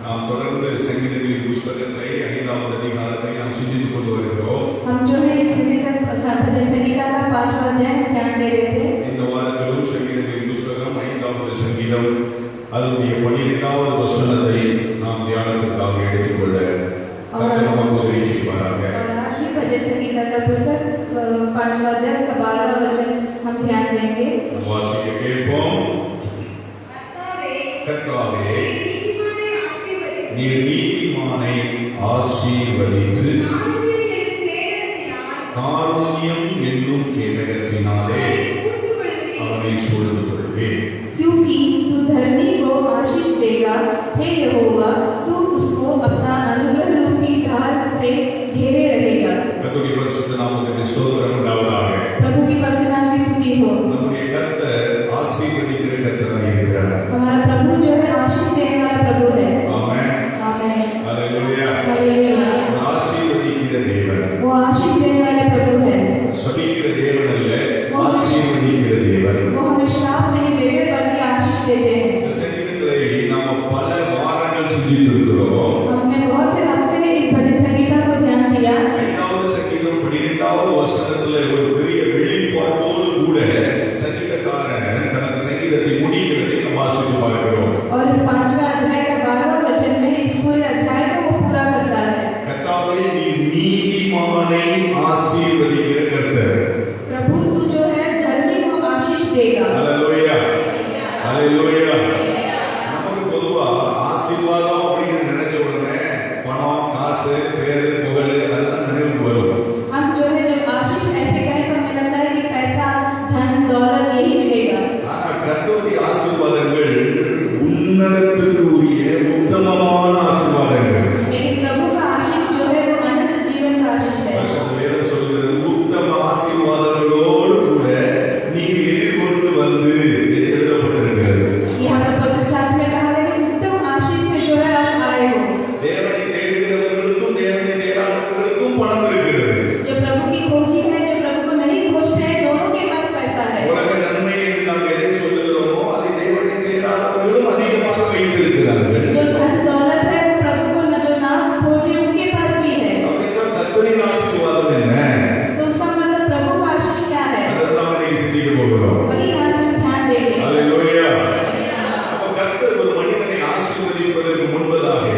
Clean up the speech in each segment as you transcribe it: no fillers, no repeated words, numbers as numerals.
நாம் தொடர்ந்து சங்கீதங்களின் புஸ்தகத்தை 5வது அதிகாரத்தை நாம் சிந்தித்துக் கொண்டு வருகிறோம். हम जो है भजन संगीता का 5वां अध्याय ध्यान दे रहे थे. இந்த வாரத்திலும் சங்கீதங்களின் புஸ்தகம் 5வது சங்கீதம் அதனுடைய 12வது வசனத்தை நாம் தியானத்திற்காக எடுத்துக்கொள்ள கர்த்தர் நமக்கு உதவி செய்வாராக. और आज ही भजन संगीता का पुस्तक 5वां अध्याय का 12वां वचन हम ध्यान देंगे. வாசிக்க கேட்போம். கர்த்தாவே நீர் நீதிமானை ஆசீர்வதித்து காருண்யம் என்னும் கேடகத்தினாலே அவனை சூழ்ந்து கொள்வேன். क्योंकि तू धर्मी को आशीष देगा, हे यहोवा तू उसको अपना अनुग्रह रूपी ढाल से घेरे रहेगा. கர்த்தருடைய பரிசுத்த நாமத்துக்கு ஸ்தோத்திரம் உண்டாவதாக. प्रभु की पवित्र नाम की स्तुति हो. நம்முடைய கர்த்தர் ஆசீர்வதிக்கிற கர்த்தராக இருக்கிறார். हमारा प्रभु जो है आशीष देने वाला प्रभु है. ஆமென். आमेन. हालेलुया. हालेलुया. ஆசீர்வதிக்கிற தேவன். वो आशीष देने वाले प्रभु है. சபிக்கிற தேவன் அல்ல, ஆசீர்வதிக்கிற தேவன். वो हमें श्राप नहीं देते बल्कि आशीष देते हैं. இந்த சங்கீதத்தை நாம் பல வாரங்கள் சிந்தித்திருக்கிறோம். हमने बहुत से हफ्ते इस भजन संगीता को ध्यान दिया. 5வது சங்கீதம் 12வது வசனத்துல ஒரு பெரிய வெளிப்பாட்டோடு கூட சங்கீதக்காரன் தனது சங்கீதத்தை முடிக்கிறதை நாம் வாசித்து பார்க்கிறோம். और इस 5वें अध्याय का 12वां वचन में इस पूरे अध्याय को वो पूरा करता है. கர்த்தாவே நீர் நீதிமானை ஆசீர்வதிக்கிற கர்த்தர். प्रभु तू जो है धर्मी को आशीष देगा. ஹalleluya. ஹalleluya. நமக்கு பொதுவா ஆசீர்வாதம் அப்படின்னு நினைச்ச உடனே பணம், காசு, பேரு, புகழ் அதெல்லாம் நினைவுக்கு வரும். हम जो है जब आशीष ऐसे कहें तो हमें लगता है कि पैसा, धन, दौलत यही मिलेगा. ஆனா கர்த்தருடைய ஆசீர்வாதங்கள் உன்னதத்துக்கு உரிய உத்தமமான ஆசீர்வாதங்கள். लेकिन प्रभु का आशीष जो है वो अनंत जीवन का आशीष है. பரிசுத்த வேதம் சொல்கிறது உத்தம ஆசீர்வாதங்களோடு கூட நீங்க எதிர்கொண்டு வந்து எழுதப்பட்டிருக்கிறது. यहाँ पर पवित्र शास्त्र में कहा गया कि उत्तम आशीष से जो है आप आए हो. தேவனை தேடுகிறவர்களுக்கும் தேவனை தேடாதவர்களுக்கும் பணம் இருக்கிறது. जो प्रभु की खोजी है, जो प्रभु को नहीं खोजते हैं, दोनों के पास पैसा है. உலக நன்மை என்று நாம் எதை சொல்லுகிறோமோ அதை தேவனை தேடாதவர்களும் அதிகமாக வைத்திருக்கிறார்கள். जो धन दौलत है वो प्रभु को न जो ना खोजे उनके पास भी है. அப்படின்னா கர்த்தரின் ஆசீர்வாதம் என்ன? तो उसका मतलब प्रभु का आशीष क्या है? அதை நாம் இன்னைக்கு சிந்திக்க போகிறோம். वही आज हम ध्यान देंगे. ஹalleluya. அப்ப கர்த்தர் ஒரு மனிதனை ஆசீர்வதிப்பதற்கு முன்பதாக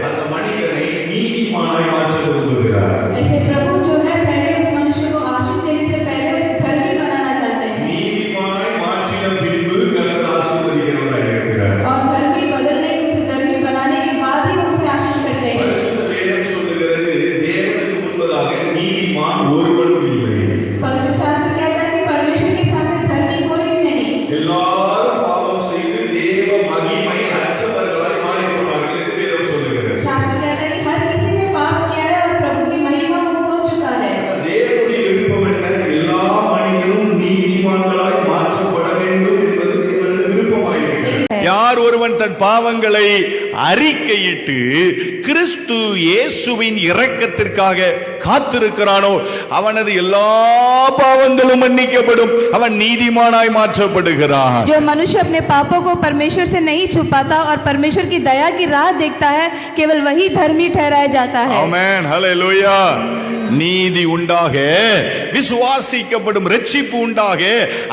அந்த மனிதனை நீதிமானாய் மாற்ற விரும்புகிறார். ऐसे प्रभु जो है पहले उस मनुष्य को आशीष देने से पहले उसे धर्मी बनाना चाहते हैं. நீதிமானாய் மாற்றின பின்பு கர்த்தர் ஆசீர்வதிக்கிறவராய் இருக்கிறார். और धर्मी बदलने के उसे धर्मी बनाने के बाद ही उसे आशीष करते हैं. பரிசுத்த வேதம் சொல்லுகிறது தேவனுக்கு முன்பதாக நீதிமான் ஒருவனும் இல்லை. पवित्र शास्त्र कहता है कि परमेश्वर के सामने धर्मी कोई भी नहीं. எல்லாரும் பாவம் செய்து தேவ மகிமை அற்றவர்களாய் மாறிப்போனார்கள் என்று வேதம் சொல்லுகிறது. शास्त्र कहता है कि हर किसी ने पाप किया है और प्रभु की महिमा को खो चुका है. தேவனுடைய விருப்பம் என்ன? எல்லா மனிதனும் நீதிமான்களாய் மாற்றப்பட வேண்டும் என்பது தேவனுடைய விருப்பமாயிருக்கிறது. யார் ஒருவன் தன் பாவங்களை அறிக்கையிட்டு கிறிஸ்து இயேசுவின் இரக்கத்திற்காக காத்திருக்கிறானோ அவனது எல்லா பாவங்களும் மன்னிக்கப்படும், அவன் நீதிமானாய் மாற்றப்படுகிறான். जो मनुष्य अपने पापों को परमेश्वर से नहीं छुपाता और परमेश्वर की दया की राह देखता है, केवल वही धर्मी ठहराया जाता है. ஆமென். ஹல்லேலூயா. நீதி உண்டாக, விசுவாசிக்கப்படும், ரட்சிப்பு உண்டாக,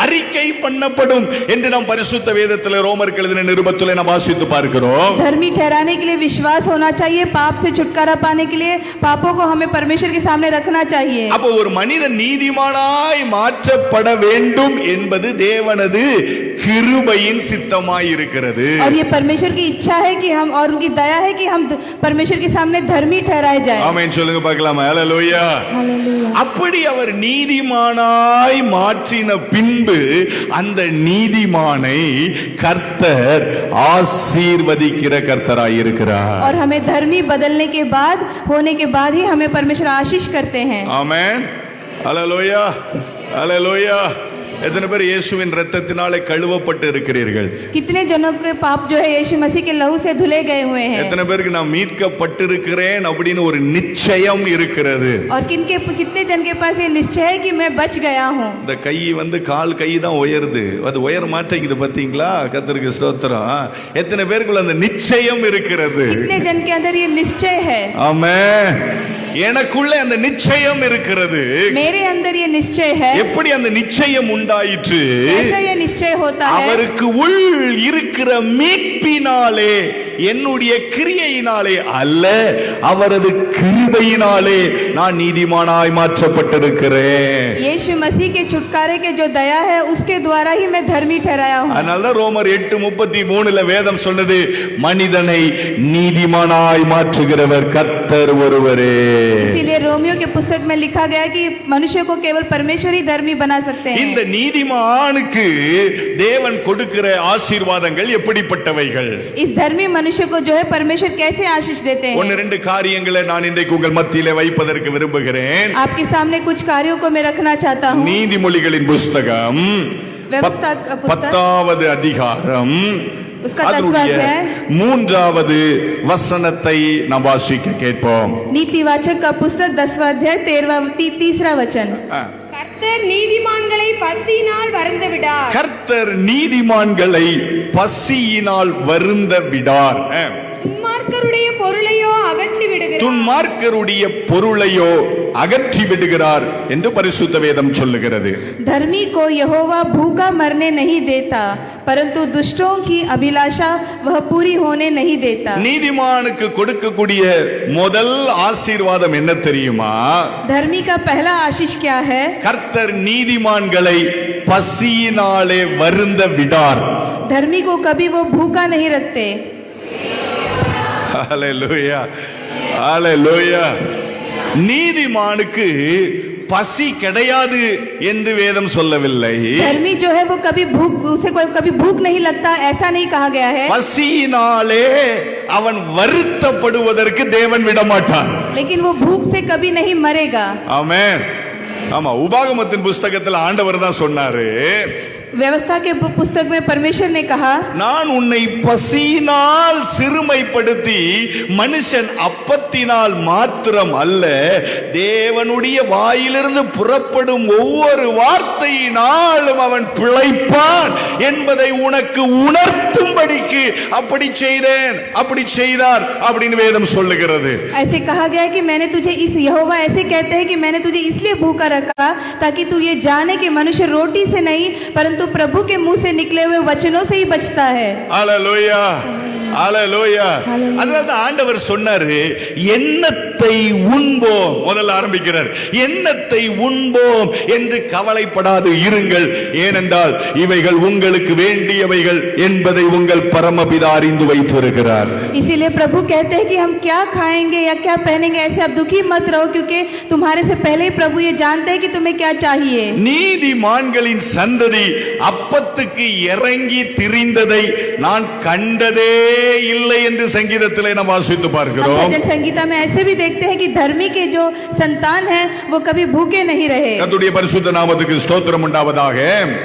அறிக்கை பண்ணப்படும் என்று நாம் பரிசுத்த வேதத்தில் ரோமருக்கு எழுதின நிருபத்திலே நாம் வாசித்து பார்க்கிறோம். धर्मी ठहराने के लिए विश्वास होना चाहिए, पाप से छुटकारा पाने के लिए पापों को हमें परमेश्वर के सामने रखना चाहिए. அப்போ ஒரு மனிதன் நீதிமானாய் மாற்றப்பட வேண்டும் என்பது தேவனது கிருபையின் சித்தமாய் இருக்கிறது. और ये परमेश्वर की इच्छा है कि हम और उनकी दया है कि हम परमेश्वर के सामने धर्मी ठहराए जाएं. ஆமென் சொல்லுங்க பார்க்கலாம். ஹல்லேலூயா. हालेलुया. அப்படி அவர் நீதிமானாய் மாற்றின பின்பு அந்த நீதிமானை கர்த்தர் ஆசீர்வதிக்கிற கர்த்தராய் இருக்கிறார். और हमें धर्मी बदलने के बाद होने के बाद ही हमें परमेश्वर आशीष करते हैं. ஆமென். ஹல்லேலூயா. ஹல்லேலூயா. எத்தனை பேர் இயேசுவின் இரத்தத்தினாலே கழுவப்பட்டு இருக்கிறீர்கள்? कितने जनों के पाप जो है यीशु मसीह के लहू से धुले गए हुए हैं? எத்தனை பேருக்கு நான் மீட்கப்பட்டிருக்கிறேன் அப்படின்னு ஒரு நிச்சயம் இருக்கிறது? और कितने जन के पास ये निश्चय है कि मैं बच गया हूँ? இந்த கை கால் கை தான் உயருது, அது உயர மாட்டேங்குது. பாத்தீங்களா? கர்த்தருக்கு ஸ்தோத்திரம். எத்தனை பேருக்குள்ள அந்த நிச்சயம் இருக்கிறது? कितने जन के अंदर ये निश्चय है? ஆமென். எனக்குள்ள அந்த நிச்சயம் இருக்கிறது. मेरे अंदर ये निश्चय है. எப்படி அந்த நிச்சயம் உண்டாயிற்று? कैसे ये निश्चय होता है? அவருக்கு உள் இருக்கிற மீட்பினாலே, என்னுடைய கிரியையினாலே அல்ல, அவரது கிருபையினாலே நான் நீதிமானாய் மாற்றப்பட்டிருக்கிறேன். यीशु मसीह के छुटकारे के जो दया है उसके द्वारा ही मैं धर्मी ठहराया हूँ. அதனால ரோமர் 8:33 வேதம் சொன்னது, மனிதனை நீதிமானாய் மாற்றுகிறவர் கர்த்தர் ஒருவரே. इसीलिए रोमियो के पुस्तक में लिखा गया कि मनुष्य को केवल परमेश्वर ही धर्मी बना सकते हैं. இந்த நீதிமானுக்கு தேவன் கொடுக்கிற ஆசீர்வாதங்கள் எப்படிப்பட்டவைகள்? इस धर्मी मनुष्य को जो है परमेश्वर कैसे आशीष देते हैं? ஒன்னு ரெண்டு காரியங்களை நான் இன்றைக்கு உங்கள் மத்தியிலே வைப்பதற்கு விரும்புகிறேன். आपके सामने कुछ कार्यों को मैं रखना चाहता हूँ. நீதிமொழிகளின் புஸ்தகம் व्यवस्था का पुस्तक 10வது அதிகாரம் उसका அதனுடைய 10वां अध्याय 3வது வசனத்தை நாம் வாசிக்க கேட்போம். नीतिवाचक का पुस्तक 10वां अध्याय 3रा वचन. கர்த்தர் நீதிமான்களை பசியினால் வருந்த விடார். கர்த்தர் நீதிமான்களை பசியினால் வருந்த விடார். துன்மார்க்கருடைய பொருளையோ அகற்றி விடுகிறார். துன்மார்க்கருடைய பொருளையோ அகற்றி விடுகிறார் என்று பரிசுத்த வேதம் சொல்லுகிறது. धर्मी को यहोवा भूखा मरने नहीं देता, परंतु दुष्टों की अभिलाषा वह पूरी होने नहीं देता. நீதிமானுக்கு கொடுக்கக்கூடிய முதல் ஆசீர்வாதம் என்ன தெரியுமா? धर्मी का पहला आशीष क्या है? கர்த்தர் நீதிமான்களை பசியினாலே வருந்த விடார். धर्मी को कभी वो भूखा नहीं रखते. ஹalleluya, ஹalleluya. நீதிமானுக்கு பசி கிடையாது என்று வேதம் சொல்லவில்லை. धर्मी जो है वो कभी भूख नहीं लगता, ऐसा नहीं कहा गया है. பசியினாலே அவன் வருத்தப்படுவதற்கு தேவன் விடமாட்டார். लेकिन वो भूख से कभी नहीं मरेगा. ஆமென். ஆமா, உபாகமத்தின் புஸ்தகத்தில் ஆண்டவர் தான் சொன்னாரு, व्यवस्था के पुस्तक में परमेश्वर ने कहा, நான் உன்னை பசியினால் சிறுமைப்படுத்தி மனுஷன் அப்பத்தினால் மாத்திரம் அல்ல, தேவனுடைய வாயிலிருந்து புறப்படும் ஒவ்வொரு வார்த்தையினாலும் அவன் பிழைப்பான் என்பதை உனக்கு உணர்த்தும்படிக்கு அப்படி செய்தேன், அப்படி செய்தார் அப்படின்னு வேதம் சொல்லுகிறது. ऐसे कहा गया कि मैंने तुझे इस यहोवा ऐसे कहते हैं कि मैंने तुझे इसलिए भूखा रखा ताकि तू ये जाने कि मनुष्य रोटी से नहीं परंतु प्रभु के मुंह से निकले हुए वचनों से ही बचता है. ஹalleluya, ஹalleluya. அதனால ஆண்டவர் சொன்னாரு, எண்ணத்தை உண்போம். முதல்ல ஆரம்பிக்கிறார், எண்ணத்தை உண்போம் என்று கவலைப்படாது இருங்கள், ஏனென்றால் இவைகள் உங்களுக்கு வேண்டியவைகள் என்பதை உங்கள் பரமபிதா அறிந்து வைத்திருக்கிறார். इसीलिए प्रभु कहते हैं कि हम क्या खाएंगे या क्या पहनेंगे, ऐसे आप दुखी मत रहो, क्योंकि तुम्हारे से पहले ही प्रभु ये जानते हैं कि तुम्हें क्या चाहिए. நீதிமான்களின் சந்ததி அப்பத்துக்கு இறங்கி திரிந்ததை நான் கண்டதே இல்லை என்று சங்கீதத்திலே நாம் வாசித்து பார்க்கிறோம். भजन संगीता में ऐसे भी देखते हैं कि धर्मी के जो संतान हैं वो कभी भूखे नहीं रहे. கர்த்தருடைய பரிசுத்த நாமத்துக்கு ஸ்தோத்திரம் உண்டாவதாக.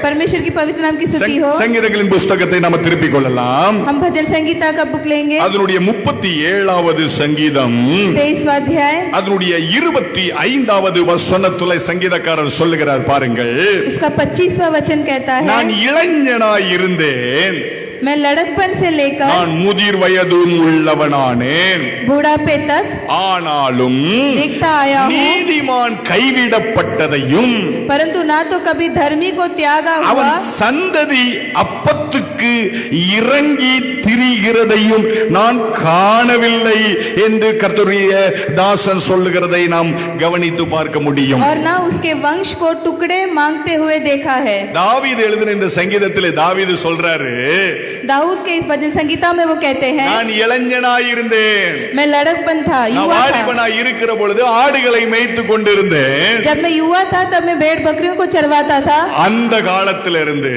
परमेश्वर की पवित्र नाम की स्तुति हो. சங்கீதங்களின் புஸ்தகத்தை நாம் திருப்பிக் கொள்ளலாம். हम भजन संगीता का बुक लेंगे. அதனுடைய 37வது சங்கீதம் 23वां अध्याय அதனுடைய 25வது வசனத்திலே சங்கீதக்காரர் சொல்லுகிறார் பாருங்கள். इसका 25वां वचन कहता है, நான் இளைஞனாய் இருந்தேன், मैं लड़कपन से लेकर நான் முதிர் வயதும் உள்ளவனானேன், बुढ़ापे तक ஆனாலும் देखता आया हूँ, நீதிமான் கைவிடப்பட்டதையும் परंतु ना तो कभी धर्मी को त्यागा हुआ அவன் சந்ததி அப்பத்துக்கு இறங்கி திரிகிறதையும் நான் காணவில்லை என்று கர்த்தருடைய தாசன் சொல்லுகிறதை நாம் கவனித்து பார்க்க முடியும். और ना उसके वंश को टुकड़े मांगते हुए देखा है. தாவீது எழுதின இந்த சங்கீதத்திலே தாவீது சொல்றாரு, दाऊद के इस भजन संगीता में वो कहते हैं, நான் இளைஞனாய் இருந்தேன், मैं लड़कपन था, நான் युवा था। வாலிபனாய் இருக்கிற பொழுது ஆடுகளை மேய்த்து கொண்டிருந்தேன். जब मैं युवा था तब मैं भेड़ बकरियों को चरवाता था। அந்த காலத்திலிருந்து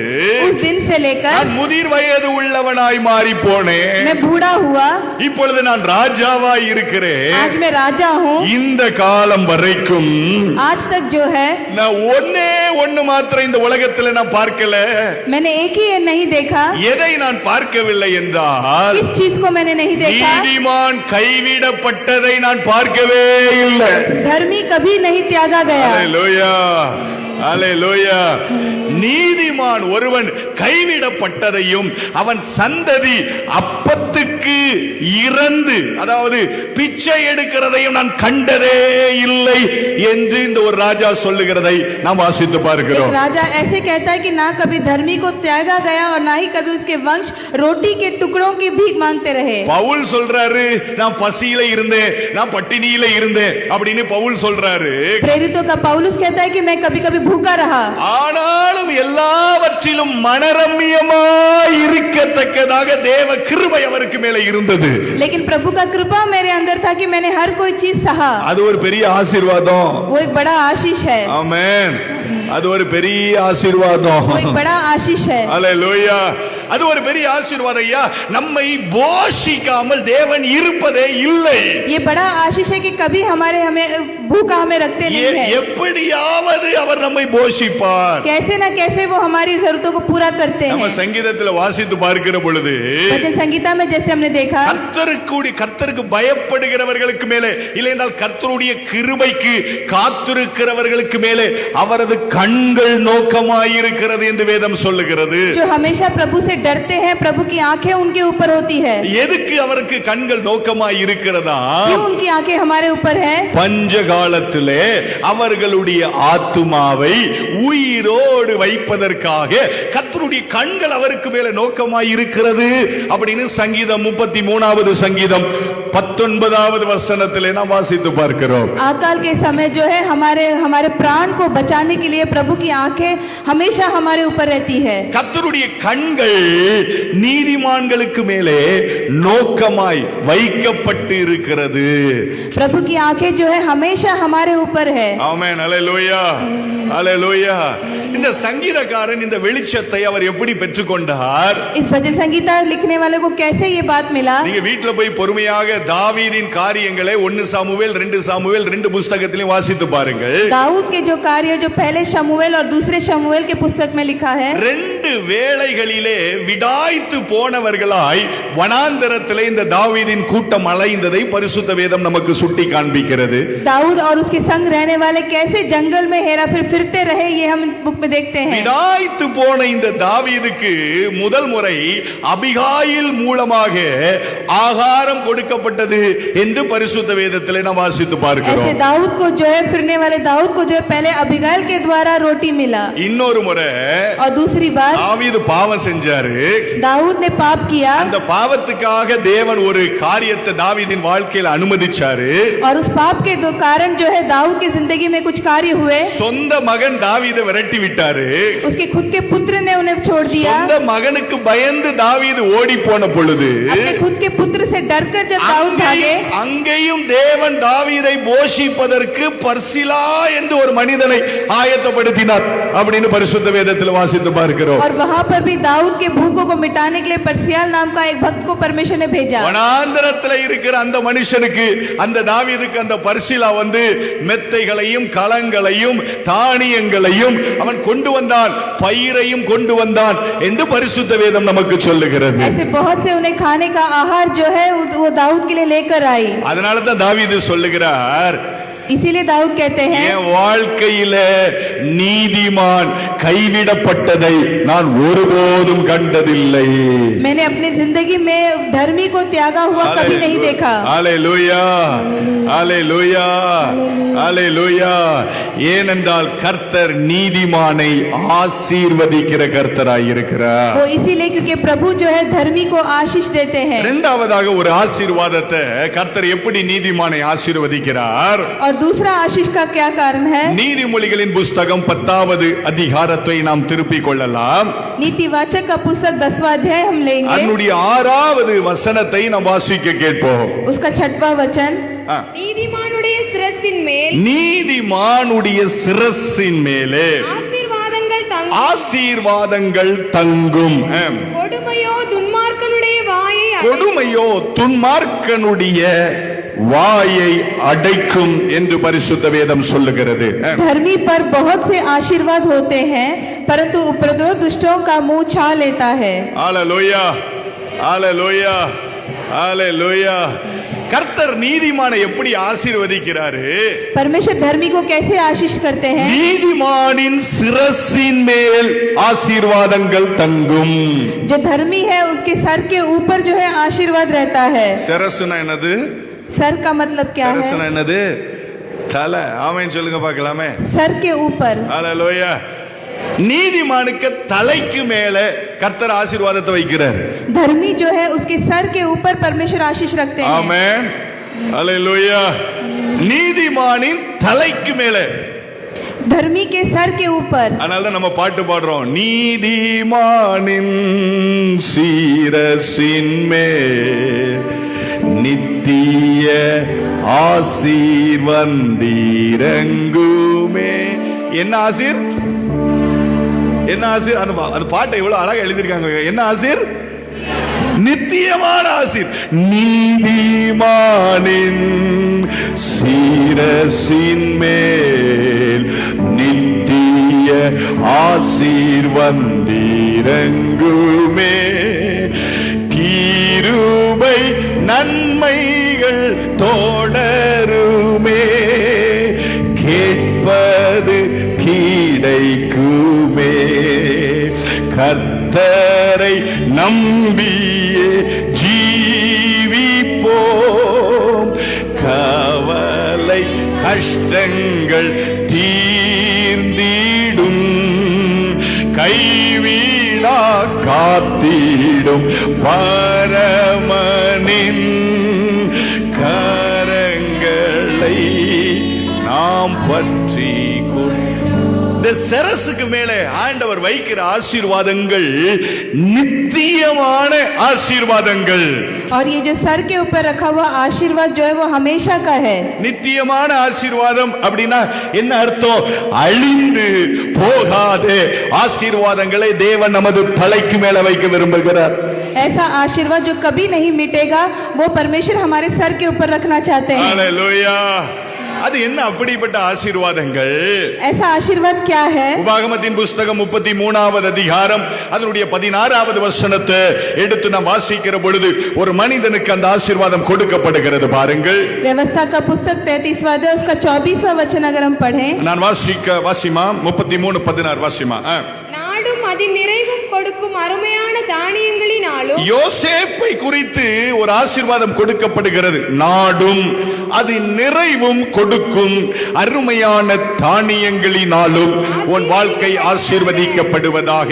उस दिन से लेकर நான் முதிர் வயது உள்ளவனாய் மாறி போனேன். मैं बूढ़ा हुआ, இப்பொழுது நான் ராஜாவாய் இருக்கிறேன். आज मैं राजा हूँ। இந்த காலம் வரைக்கும் आज तक जो है நான் ஒண்ணு மாத்திரம் இந்த உலகத்துல நான் பார்க்கல. मैंने एक ही नहीं देखा। எதை நான் பார்க்கவில்லை என்றால், किस चीज को मैंने नहीं देखा? நீதிமான் கைவிடப்பட்டதை நான் பார்க்கவே இல்லை. धर्मी कभी नहीं त्यागा गया। அல்லேலூயா, அல்லேலூயா. நீதிமான் ஒருவன் கைவிடப்பட்டதையும் அவன் சந்ததி அப்பத்துக்கு இறந்து, அதாவது பிச்சை எடுக்கிறதையும் நான் கண்டதே இல்லை என்று இந்த ஒரு ராஜா சொல்லுகிறதை நாம் வாசித்து பார்க்கிறோம். एक राजा ऐसे कहता है कि ना कभी धर्मी को त्यागा गया और ना ही कभी उसके वंश रोटी के टुकड़ों की भीख मांगते रहे। பவுல் சொல்றாரு, நான் பசியில இருந்தேன், நான் பட்டினியில இருந்தேன் அப்படின்னு பவுல் சொல்றாரு. प्रेरितों का पौलुस कहता है कि मैं कभी कभी भूखा रहा, ஆனாலும் எல்லாவற்றிலும் மனரம்யமாய் இருக்கத்தக்கதாக தேவ கிருபை அவருக்கு மேல இருந்தது. लेकिन प्रभु का कृपा मेरे अंदर था कि मैंने हर कोई चीज सहा। அது ஒரு பெரிய ஆசீர்வாதம். वो एक बड़ा आशीष है। ஆமென். அது ஒரு பெரிய ஆசீர்வாதம். वो एक बड़ा आशीष है। அல்லேலூயா. அது ஒரு பெரிய ஆசீர்வாதம். ஐயா, நம்மை போஷிக்காமல் தேவன் இருப்பதே இல்லை. ये बड़ा आशीष है कि कभी हमें भूखा हमें रखते नहीं है। எப்படியாவது அவர் நம்மை போஷிப்பார். कैसे ना कैसे वो हमारी जरूरतों को पूरा करते நம்ம हैं। சங்கீதத்துல வாசித்து பார்க்கிற பொழுது, भजन संगीता में जैसे हमने देखा, கர்த்தருக்கு பயப்படுகிறவர்களுக்கு மேலே, இல்லை என்றால் கர்த்தருடைய கிருபைக்கு காத்திருக்கிறவர்களுக்கு மேலே அவரது கண்கள் நோக்கமாயிருக்கிறது என்று வேதம் சொல்லுகிறது. जो हमेशा प्रभु से डरते हैं, प्रभु की आंखें उनके ऊपर होती है। எதுக்கு அவருக்கு கண்கள் நோக்கமாயிருக்கிறதா? क्यों उनकी आंखें हमारे ऊपर है? பஞ்ச காலத்திலே அவர்களுடைய ஆத்துமாவை உயிரோடு வைப்பதற்காக கர்த்தருடைய கண்கள் அவருக்கு மேல நோக்கமாயிருக்கிறது அப்படின்னு சங்கீதம் 33வது சங்கீதம் 19வது வசனத்திலே நாம் வாசித்து பார்க்கிறோம். अकाल के समय जो है हमारे प्राण को बचाने के लिए प्रभु की आंखें हमेशा हमारे ऊपर रहती है। கர்த்தருடைய கண்கள் நீதிமான்களுக்கு மேலே நோக்கமாய் வைக்கப்பட்டு இருக்கிறது. प्रभु की आंखें जो है हमेशा हमारे ऊपर है। ஆமென். அல்லேலூயா, அல்லேலூயா. இந்த சங்கீதக்காரன் இந்த வெளிச்சத்தை அவர் எப்படி பெற்றுக்கொண்டார்? इस भजन संगीता लिखने वाले को कैसे ये बात मिला? நீங்க வீட்ல போய் பொறுமையாக தாவீதின் காரியங்களை 1 சாமுவேல் 2 சாமுவேல் 2 புத்தகத்திலும் வாசித்து பாருங்கள். दाऊद के जो कार्य जो पहले शमूएल और दूसरे शमूएल के पुस्तक में लिखा है, 2 வேளைகளிலே விடாய்த்து போனவர்களாய் வனாந்தரத்திலே இந்த தாவீதின் கூட்டம் அலைந்ததை பரிசுத்த வேதம் நமக்கு சுட்டி காண்பிக்கிறது. दाऊद और उसके संग रहने वाले कैसे जंगल में हेरा फेर फिरते रहे, ये हम बुक में देखते हैं। விடாய்த்து போன இந்த தாவீதுக்கு முதல் முறை அபிகாயில் மூலமாக ஆகாரம் கொடுக்கப்பட்டது என்று பரிசுத்த வேதத்திலே நாம் வாசித்து பார்க்கிறோம். ऐसे दाऊद को जो है फिरने वाले दाऊद को जो है पहले अबीगाइल के द्वारा रोटी मिला। இன்னொரு முறை और दूसरी बार தாவீது பாவம் செஞ்சாரு. दाऊद ने पाप किया அந்த பாவத்துக்காக தேவன் ஒரு காரியத்தை தாவீதின் வாழ்க்கையில அனுமதிச்சாரு. और उस पाप के दो कारण जो है दाऊद की जिंदगी में कुछ कार्य हुए। சொந்த மகன் தாவீதை விரட்டி விட்டாரு. उसके खुद के पुत्र ने उन्हें छोड़ दिया। சொந்த மகனுக்கு பயந்து தாவீது ஓடி போன பொழுது अपने खुद के पुत्र से डरकर जब दाऊद भागे, அங்கேயும் தேவன் தாவீதை போஷிப்பதற்கு பர்சிலா என்று ஒரு மனிதனை ஆயத்தப்படுத்தினார் அப்படின்னு பரிசுத்த வேதத்தில் வாசித்து பார்க்கிறோம். और वहां पर भी दाऊद के भूखों को मिटाने के लिए परसियाल नाम का एक भक्त को परमेश्वर ने भेजा। வனாந்தரத்தில் இருக்கிற அந்த மனுஷனுக்கு, அந்த தாவீதுக்கு அந்த பர்சிலா வந்து மெத்தைகளையும் கலங்களையும் தானியங்களையும் அவன் கொண்டு வந்தான், பயிரையும் கொண்டு வந்தான் என்று பரிசுத்த வேதம் நமக்கு சொல்லுகிறது. ऐसे बहुत से उन्हें खाने का आहार जो है वो दाऊद के लिए लेकर आई। அதனால தான் தாவீது சொல்லுகிறார், इसीलिए दाऊद कहते हैं, என் வாழ்க்கையில நீதிமான் கைவிடப்பட்டதை நான் ஒருபோதும் கண்டதில்லை. मैंने अपनी जिंदगी में धर्मी को त्यागा हुआ कभी नहीं देखा। அல்லேலூயா, அல்லேலூயா, அல்லேலூயா. ஏனென்றால் கர்த்தர் நீதிமானை ஆசீர்வதிக்கிற கர்த்தராய் இருக்கிறார். वो इसीलिए क्योंकि प्रभु जो है धर्मी को आशीष देते हैं। இரண்டாவதாக ஒரு ஆசீர்வாதத்தை கர்த்தர் எப்படி நீதிமானை ஆசீர்வதிக்கிறார்? और दूसरा आशीष का क्या कारण है? நீதிமொழிகளின் புஸ்தகம் 10வது அதிகாரத்தை நாம் திருப்பிக் கொள்ளலாம். नीतिवाचक का पुस्तक 10वां अध्याय हम लेंगे, அதனுடைய 6வது வசனத்தை நாம் வாசிக்க கேட்போம். उसका 6वां वचन। நீதிமானுடைய சிரசின் மேல் நீதிமானுடைய சிரசின் மேலே ஆசீர்வாதங்கள் தங்கும். ஆசீர்வாதங்கள் தங்கும். கொடுமையோ துன்மார்க்கனுடைய வாயை அடைக்கும். கொடுமையோ துன்மார்க்கனுடைய வாயை அடைக்கும் என்று பரிசுத்த வேதம் சொல்லுகிறது. धर्मी पर बहुत से आशीर्वाद होते हैं, परंतु उपद्रव दुष्टों का मुंह छा लेता है। ஹalleluya, ஹalleluya, ஹalleluya. கர்த்தர் நீதிமானை எப்படி ஆசீர்வதிக்கிறாரு? परमेश्वर धर्मी को कैसे आशीष करते हैं? நீதிமானின் சிரசின் மேல் ஆசீர்வாதங்கள் தங்கும். जो धर्मी है उसके सर के ऊपर जो है आशीर्वाद रहता है। சிரசுனா என்னது? सर का मतलब क्या சிரசுனா है? என்னது? தலை. ஆமென் சொல்லுங்க பார்க்கலாமே. सर के ऊपर। ஹalleluya. நீதிமானுக்கு தலைக்கு மேல கர்த்தர் ஆசீர்வாதத்தை வைக்கிறார். धर्मी जो है उसके सर के ऊपर परमेश्वर आशीष रखते हैं। ஆமென். ஹalleluya. நீதிமானின் தலைக்கு மேல. धर्मी के सर के ऊपर। அதனால நம்ம பாட்டு பாடுறோம். நீதிமானின் சிரசின் மேல் நித்திய ஆசீர்வந்திரங்குமே. என்ன ஆசீர்? என்ன ஆசீர்? அந்த பாட்டை இவ்வளவு அழகா எழுதியிருக்காங்க. என்ன ஆசீர்? நித்தியமான ஆசீர். நீதிமானின் சிரசின் மேல் நித்திய ஆசீர்வந்திரங்குமே. கிருபை நன்மைகள் தொடருமே. கேட்பது கிடைக்குமே. கர்த்தரை நம்பியே ஜீவிப்போம். கவலை கஷ்டங்கள் தீர்ந்திடும். கைவிடா காத்திடும் பரமனின் கரங்களை நாம் பற்றி இந்த சிரசுக்கு மேலே ஆண்டவர் வைக்கிற ஆசீர்வாதங்கள் நித்தியமான ஆசீர்வாதங்கள். और ये जो सर के ऊपर रखा हुआ आशीर्वाद जो है वो हमेशा का है। நித்தியமான ஆசீர்வாதம் அப்படின்னா என்ன அர்த்தம்? அழிந்து போகாத ஆசீர்வாதங்களை தேவன் நமது தலைக்கு மேல வைக்க விரும்புகிறார். ऐसा आशीर्वाद जो कभी नहीं मिटेगा वो परमेश्वर हमारे सर के ऊपर रखना चाहते हैं। ஹalleluya. அது என்ன அப்படிப்பட்ட ஆசீர்வாதங்கள்? ऐसा आशीर्वाद क्या है? உபாகமத்தின் புஸ்தகம் 33வது அதிகாரம் அதனுடைய 16வது வசனத்தை எடுத்து நாம் வாசிக்கிற பொழுது ஒரு மனிதனுக்கு அந்த ஆசீர்வாதம் கொடுக்கப்படுகிறது. பாருங்கள். व्यवस्था का पुस्तक 33वां अध्याय उसका 24वां वचन अगर हम पढ़ें। நான் வாசிமா 33:16 வாசிமா. நாடும் அதின் நிறைவும் கொடுக்கும் அருமையான தானியங்களினாலும். யோசேப்பை குறித்து ஒரு ஆசீர்வாதம் கொடுக்கப்படுகிறது. நாடும் அதன் நிறைவும் கொடுக்கும் அருமையான தானியங்களினாலும் உன் வாழ்க்கை ஆசீர்வதிக்கப்படுவதாக.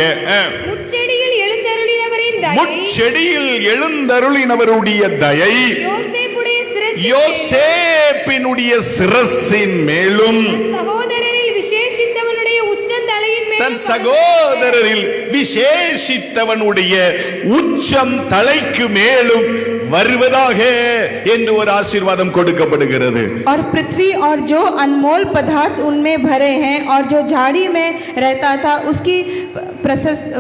முட்செடியில் எழுந்தருளினவரின் தயை. முட்செடியில் எழுந்தருளினவருடைய தயை யோசேப்புடைய சிரசின் யோசேப்பினுடைய சிரசின் மேலும் சகோதரரில் விசேஷித்தவனுடைய உச்சந்தலையின் மேலும். தன் சகோதரரில் விசேஷித்தவனுடைய உச்சம் தலைக்கு மேலும் வருவதாக என்று ஒரு ஆசீர்வாதம் கொடுக்கப்படுகிறது. और पृथ्वी और जो अनमोल पदार्थ उनमें भरे हैं और जो झाड़ी में रहता था उसकी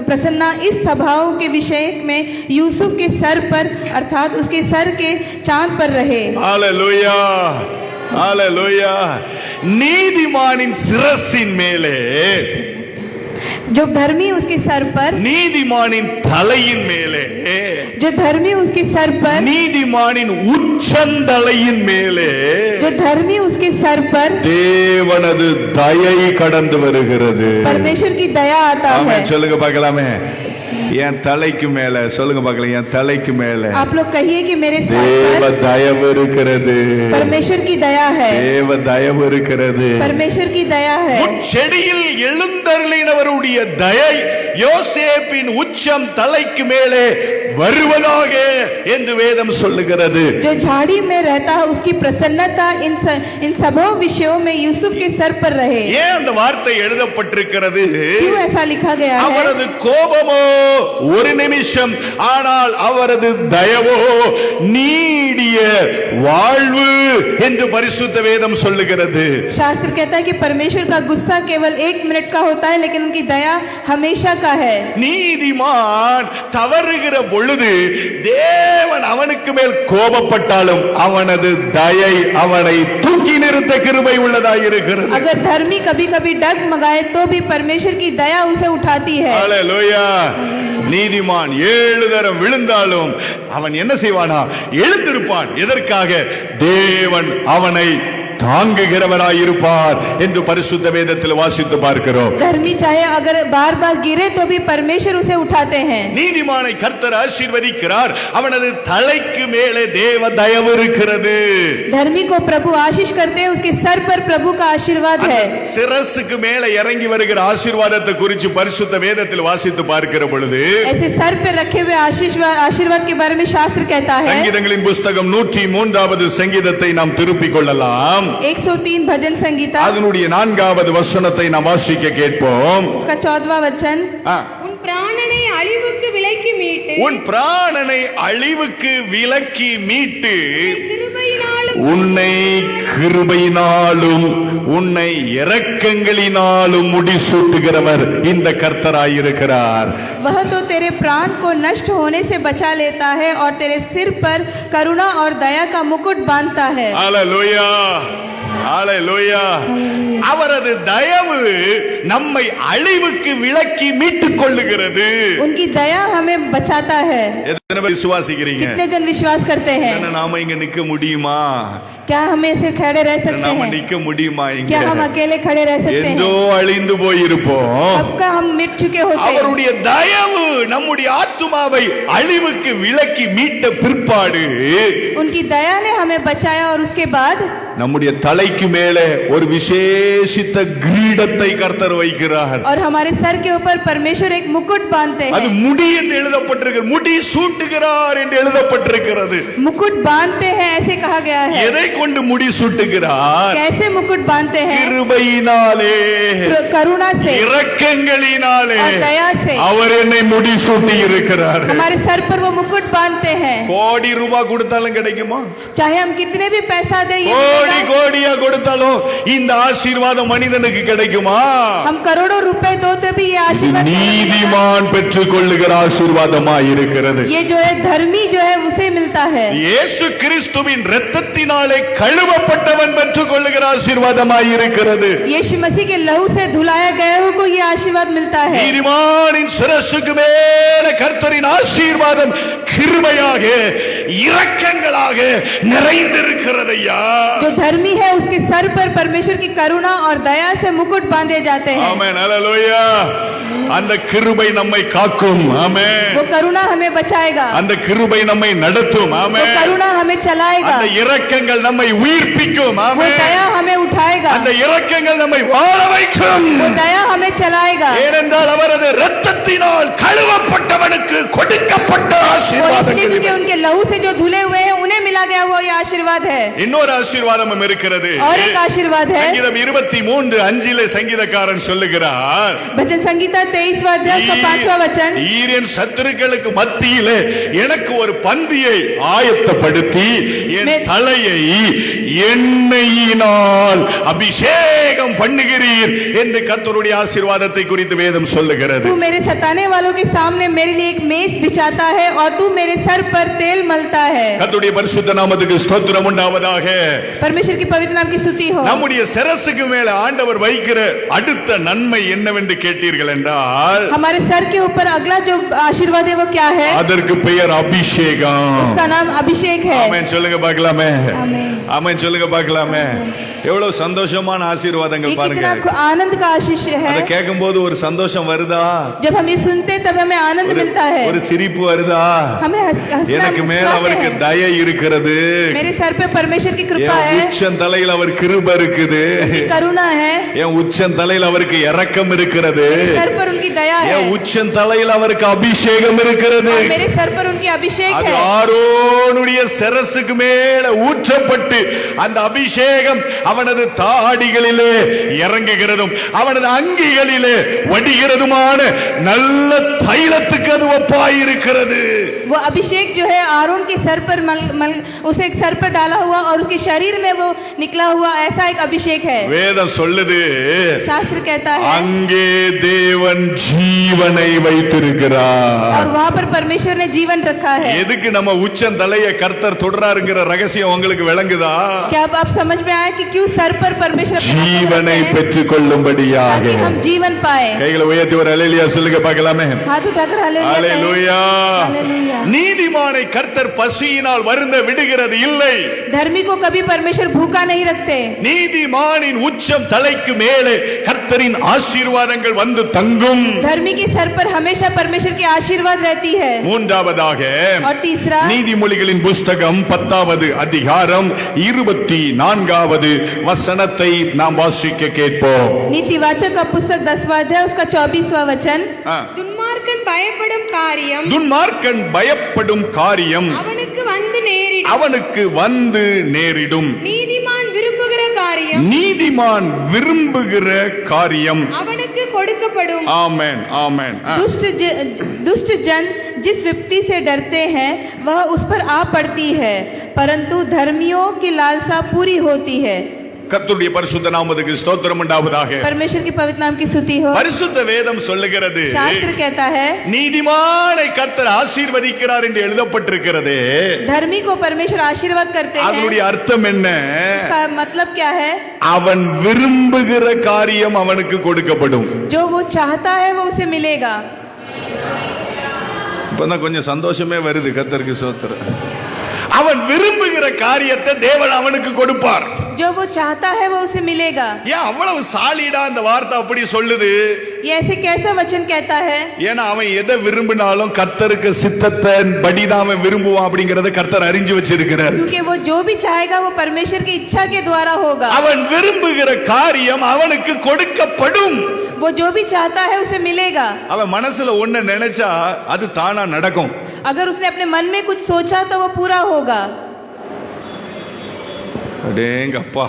प्रसन्नता इस स्वभाव के विषय में यूसुफ के सर पर अर्थात उसके सर के चांद पर रहे। ஹalleluya, ஹalleluya. நீதிமானின் சிரசின் மேலே जो धर्मी उसके सर पर, நீதிமானின் தலையின் மேலே जो धर्मी उसके सर पर, நீதிமானின் உச்சந்தலையின் மேலே जो धर्मी उसके सर पर தேவனது தயை கடந்து வருகிறது. परमेश्वर की दया आता है। ஆமென் சொல்லுங்க பார்க்கலாமே. என் தலைக்கு மேல சொல்லுங்க பார்க்கலாம். என் தலைக்கு மேல आप लोग कहिए कि मेरे सर தேவ पर தயவு இருக்கிறது. परमेश्वर की दया है। தேவ தயவு இருக்கிறது. परमेश्वर की दया है। முட்செடியில் எழுந்தருளினவருடைய தயை யோசேப்பின் உச்சம் தலைக்கு மேலே வருவதாக என்று வேதம் சொல்லுகிறது. जो झाड़ी में रहता है उसकी प्रसन्नता इन सभी विषयों में यूसुफ के सर पर रहे। ஏன் அந்த வார்த்தை எழுதப்பட்டிருக்கிறது? क्यों ऐसा लिखा गया है? அவரது கோபமோ ஒரு நிமிஷம், ஆனால் அவரது தயவோ நீடிய வாழ்வு என்று பரிசுத்த வேதம் சொல்லுகிறது. शास्त्र कहता है कि परमेश्वर का गुस्सा केवल 1 मिनट का होता है, लेकिन उनकी दया हमेशा का है। நீதிமான் தவறுகிற பொழுது தேவன் அவனுக்கு மேல் கோபப்பட்டாலும் அவனது தயை அவனை தூக்கி நிறுத்த கிருபை உள்ளதாய் இருக்கிறது. अगर धर्मी कभी कभी डगमगाए तो भी परमेश्वर की दया उसे उठाती है। ஹல்லேலூயா. நீதிமான் 7 தரம் விழுந்தாலும் அவன் என்ன செய்வானா? எழுந்திருப்பான். எதற்காக? தேவன் அவனை தாங்குகிறவராயிருப்பார் என்று பரிசுத்த வேதத்தில் வாசித்து பார்க்கிறோம். धर्मी चाहे अगर बार बार गिरे तो भी परमेश्वर उसे उठाते हैं। நீதிமானை கர்த்தர் ஆசீர்வதிக்கிறார். அவனது தலைக்கு மேலே தேவ தயவு இருக்கிறது. धर्मी को प्रभु आशीष करते हैं, उसके सर पर प्रभु का आशीर्वाद है। சிரசுக்கு மேலே இறங்கி வருகிற ஆசீர்வாதத்தை குறித்து பரிசுத்த வேதத்தில் வாசித்து பார்க்கிற பொழுது ऐसे सर पे रखे हुए आशीर्वाद के बारे में शास्त्र कहता है। சங்கீதங்களின் புஸ்தகம் 103வது சங்கீதத்தை நாம் திருப்பிக் கொள்ளலாம். 103 भजन संगीता அதனுடைய 4வது வசனத்தை நாம் வாசிக்க கேட்போம். उसका 14वां वचन। உன் பிராணனை அழிவுக்கு விலக்கி மீட்டு உன் பிராணனை அழிவுக்கு விலக்கி மீட்டு கிருபையினாலும் உன்னை கிருபையினாலும் உன்னை இரக்கங்களினாலும் முடிசூட்டுகிறவர் இந்த கர்த்தராயிருக்கிறார். वह तो तेरे प्राण को नष्ट होने से बचा लेता है और तेरे सिर पर करुणा और दया का मुकुट बांधता है। ஹல்லேலூயா, ஹல்லேலூயா. அவரது தயவு நம்மை அழிவுக்கு விலக்கி மீட்டுக் கொள்ளுகிறது. उनकी दया हमें बचाता है। எத்தனை பேர் விசுவாசிக்கிறீங்க? कितने जन विश्वास करते हैं? நாம இங்க நிக்க முடியுமா? क्या हम ऐसे खड़े रह सकते நாம हैं? நிக்க முடியுமா? क्या हम இங்க अकेले खड़े रह सकते எந்தோ हैं? அழிந்து போயிருப்போம். कब का हम मिट चुके होते हैं। அவருடைய தயவு நம்முடைய ஆத்துமாவை அழிவுக்கு விலக்கி மீட்ட பிற்பாடு उनकी दया ने हमें बचाया और उसके बाद நம்முடைய தலைக்கு மேலே ஒரு விசேஷித்த கிரீடத்தை கர்த்தர் வைக்கிறார். और हमारे सर के ऊपर परमेश्वर एक मुकुट बांधते அது हैं। முடி என்று எழுதப்பட்டிருக்கிறது. முடி சூட்டுகிறார் என்று எழுதப்பட்டிருக்கிறது. मुकुट बांधते हैं ऐसे कहा गया है। எதை கொண்டு முடி சூட்டுகிறார்? कैसे मुकुट बांधते हैं? கிருபையினாலே, करुणा से இரக்கங்களினாலே और दया से அவர் என்னை முடி சூட்டி இருக்கிறார். हमारे सर पर वो मुकुट बांधते हैं। கோடி ரூபாய் கொடுத்தாலும் கிடைக்குமா? चाहे हम कितने भी पैसा दें, ये கோடி मिलेगा? கோடியா கொடுத்தாலும் இந்த ஆசீர்வாதம் மனிதனுக்கு கிடைக்குமா? हम करोड़ों रुपए दो तो भी ये आशीर्वाद नहीं मिलेगा। நீதிமான் பெற்றுக் கொள்ளுகிற ஆசீர்வாதமாய் இருக்கிறது. ये जो है धर्मी जो है उसे मिलता है। இயேசு கிறிஸ்துவின் இரத்தத்தினாலே கழுவப்பட்டவன் பெற்றுக் கொள்ளுகிற ஆசீர்வாதமாய் இருக்கிறது. यीशु मसीह के लहू से धुलाया गया हो को ये आशीर्वाद मिलता है। நீதிமானின் சிரசுக்கு மேல கர்த்தரின் ஆசீர்வாதம் கிருபையாக இரக்கங்களாக நிறைந்திருக்கிறதையா. जो धर्मी है उसके सर पर परमेश्वर की करुणा और दया से मुकुट बांधे जाते हैं। ஆமென், ஹல்லேலூயா. அந்த கிருபை நம்மை காக்கும். ஆமென். वो करुणा हमें बचाएगा, அந்த கிருபை நம்மை நடத்தும். वो ஆமென். करुणा हमें चलाएगा, அந்த இரக்கங்கள் நம்மை உயிர்ப்பிக்கும். वो ஆமென். दया हमें उठाएगा, அந்த இரக்கங்கள் நம்மை வாழ வைக்கும். वो दया हमें चलाएगा। ஏனென்றால் அவரது இரத்தத்தினால் கழுவப்பட்டவனுக்கு கொடுக்கப்பட்ட वो इसलिए ஆசீர்வாதம். क्योंकि उनके लहू से जो धुले हुए हैं उन्हें मिला गया वो ये आशीर्वाद है। இன்னொரு ஆசீர்வாதம் இருக்கிறது. और एक आशीर्वाद है। சங்கீதம் 23:5 சங்கீதக்காரன் சொல்லுகிறார், भजन संगीता 23वां अध्याय का 5वां वचन। ஈரன் சத்துருக்களுக்கு மத்தியிலே எனக்கு ஒரு பந்தியை ஆயத்தப்படுத்தி என் மே- தலையை எண்ணெயினால் அபிஷேகம் பண்ணுகிறீர் என்று கர்த்தருடைய ஆசீர்வாதத்தை குறித்து வேதம் சொல்லுகிறது. तू मेरे सताने वालों के सामने मेरे लिए एक मेज बिछाता है और तू मेरे सर पर तेल मलता है। கர்த்தருடைய பரிசுத்த நாமத்துக்கு ஸ்தோத்திரம் உண்டாவதாக. परमेश्वर की पवित्र नाम की स्तुति हो। நம்முடைய சிரசுக்கு மேல ஆண்டவர் வைக்கிற அடுத்த நன்மை என்னவென்று கேட்டீர்கள் என்றால் हमारे सर के ऊपर अगला जो आशीर्वाद है वो क्या है? அதற்கு பெயர் அபிஷேகம். उसका नाम अभिषेक है। ஆமென் சொல்லுங்க பார்க்கலாமே. आमीन। ஆமென் சொல்லுங்க பார்க்கலாமே. எவ்வளவு சந்தோஷமான ஆசீர்வாதங்கள் ये பாருங்க. कितना आनंद का आशीष है। அதை கேட்கும்போது ஒரு சந்தோஷம் வருதா? जब हम ये सुनते तब हमें आनंद मिलता है, ஒரு சிரிப்பு வருதா? हमें हंसना எனக்கு மேல मुस्कुराते அவருக்கு हैं। தயை இருக்கிறது, मेरे सर पे परमेश्वर की कृपा என் है, உச்சம் தலையில் அவர் கிருபை இருக்குது, उनकी करुणा है, என் உச்சம் தலையில் அவருக்கு இரக்கம் இருக்கிறது, मेरे सर पर उनकी दया है, என் உச்சம் தலையில் அவருக்கு அபிஷேகம் இருக்கிறது. और मेरे सर पर उनकी अभिषेक அது है। ஆரோனுடைய சிரசுக்கு மேல ஊற்றப்பட்டு அந்த அபிஷேகம் அவனது தாடிகளிலே இறங்குகிறதும் அவனது அங்கிகளிலே வடிகிறதுமான நல்ல தைலத்துக்கு அது ஒப்பாயிருக்கிறது. वो अभिषेक जो है आरोन के सर पर उसे एक सर पर डाला हुआ और उसके शरीर में वो निकला हुआ ऐसा एक अभिषेक है। வேதம் சொல்லுது, शास्त्र कहता है, அங்கே தேவன் ஜீவனை வைத்திருக்கிறார். और वहाँ पर परमेश्वर ने जीवन रखा है। எதுக்கு நம்ம உச்சம் தலையை கர்த்தர் தொடராருங்கிற ரகசியம் உங்களுக்கு விளங்குதா? क्या अब आप समझ में आया कि क्यों सर पर परमेश्वर अपना हाथ ஜீவனை रखते हैं? பெற்றுக் கொள்ளும்படியாக. ताकि हम जीवन पाए। கைகளை உயர்த்தி ஒரு அல்லேலூயா சொல்லுங்க பார்க்கலாமே. हाथ उठाकर हालेलुया कहें। அல்லேலூயா. हालेलुया। நீதிமானை கர்த்தர் பசியினால் வருந்த விடுகிறது இல்லை. धर्मी को कभी परमेश्वर भूखा नहीं रखते। நீதிமானின் உச்சம் தலைக்கு மேலே கர்த்தரின் ஆசீர்வாதங்கள் வந்து தங்கும். धर्मी के सर पर हमेशा परमेश्वर की आशीर्वाद रहती है। மூன்றாவதாக और तीसरा, நீதிமொழிகளின் புஸ்தகம் 10வது அதிகாரம் 24வது வசனத்தை நாம் வாசிக்க கேட்போம். नीतिवाचक का पुस्तक 10वां अध्याय उसका 24वां वचन। துன்மார்க்கன் பயப்படும் காரியம் துன்மார்க்கன் பயப்படும் காரியம் அவனுக்கு வந்து நேரிடும், அவனுக்கு வந்து நேரிடும். நீதிமான் விரும்புகிற காரியம் நீதிமான் விரும்புகிற காரியம் அவனுக்கு கொடுக்கப்படும். ஆமென் ஆமென். दुष्ट जन जिस विपत्ति से डरते हैं वह उस पर आ पड़ती है, परंतु धर्मियों की लालसा पूरी होती है। கர்த்தருடைய பரிசுத்த நாமத்துக்கு ஸ்தோத்திரம் உண்டாவதாக. परमेश्वर की पवित्र नाम की स्तुति हो। பரிசுத்த வேதம் சொல்லுகிறது, शास्त्र कहता है, நீதிமானை கர்த்தர் ஆசீர்வதிக்கிறார் என்று எழுதப்பட்டிருக்கிறது. धर्मी को परमेश्वर आशीर्वाद करते हैं। அதனுடைய அர்த்தம் என்ன? इसका मतलब क्या है? அவன் விரும்புகிற காரியம் அவனுக்கு கொடுக்கப்படும். जो वो चाहता है वो उसे मिलेगा। இப்பதான் கொஞ்சம் சந்தோஷமே வருது. கர்த்தருக்கு ஸ்தோத்திரம். அவன் விரும்புகிற காரியத்தை தேவன் அவனுக்கு கொடுப்பார். जो वो चाहता है वो उसे मिलेगा। ஏன் அவ்வளவு சாலிடா அந்த வார்த்தை அப்படி சொல்லுது? ये ऐसे कैसा वचन कहता है? ஏன்னா அவன் எதை விரும்பினாலும் கர்த்தருக்கு சித்தத்தின் படிதான் அவன் விரும்புவான் அப்படிங்கறத கர்த்தர் அறிஞ்சு வச்சிருக்கிறார். क्योंकि वो जो भी चाहेगा वो परमेश्वर की इच्छा के द्वारा होगा। அவன் விரும்புகிற காரியம் அவனுக்கு கொடுக்கப்படும். वो जो भी चाहता है उसे मिलेगा। அவன் மனசுல ஒண்ணு நினைச்சா அது தானா நடக்கும். अगर उसने अपने मन में कुछ सोचा तो वो पूरा होगा। அடேங்கப்பா,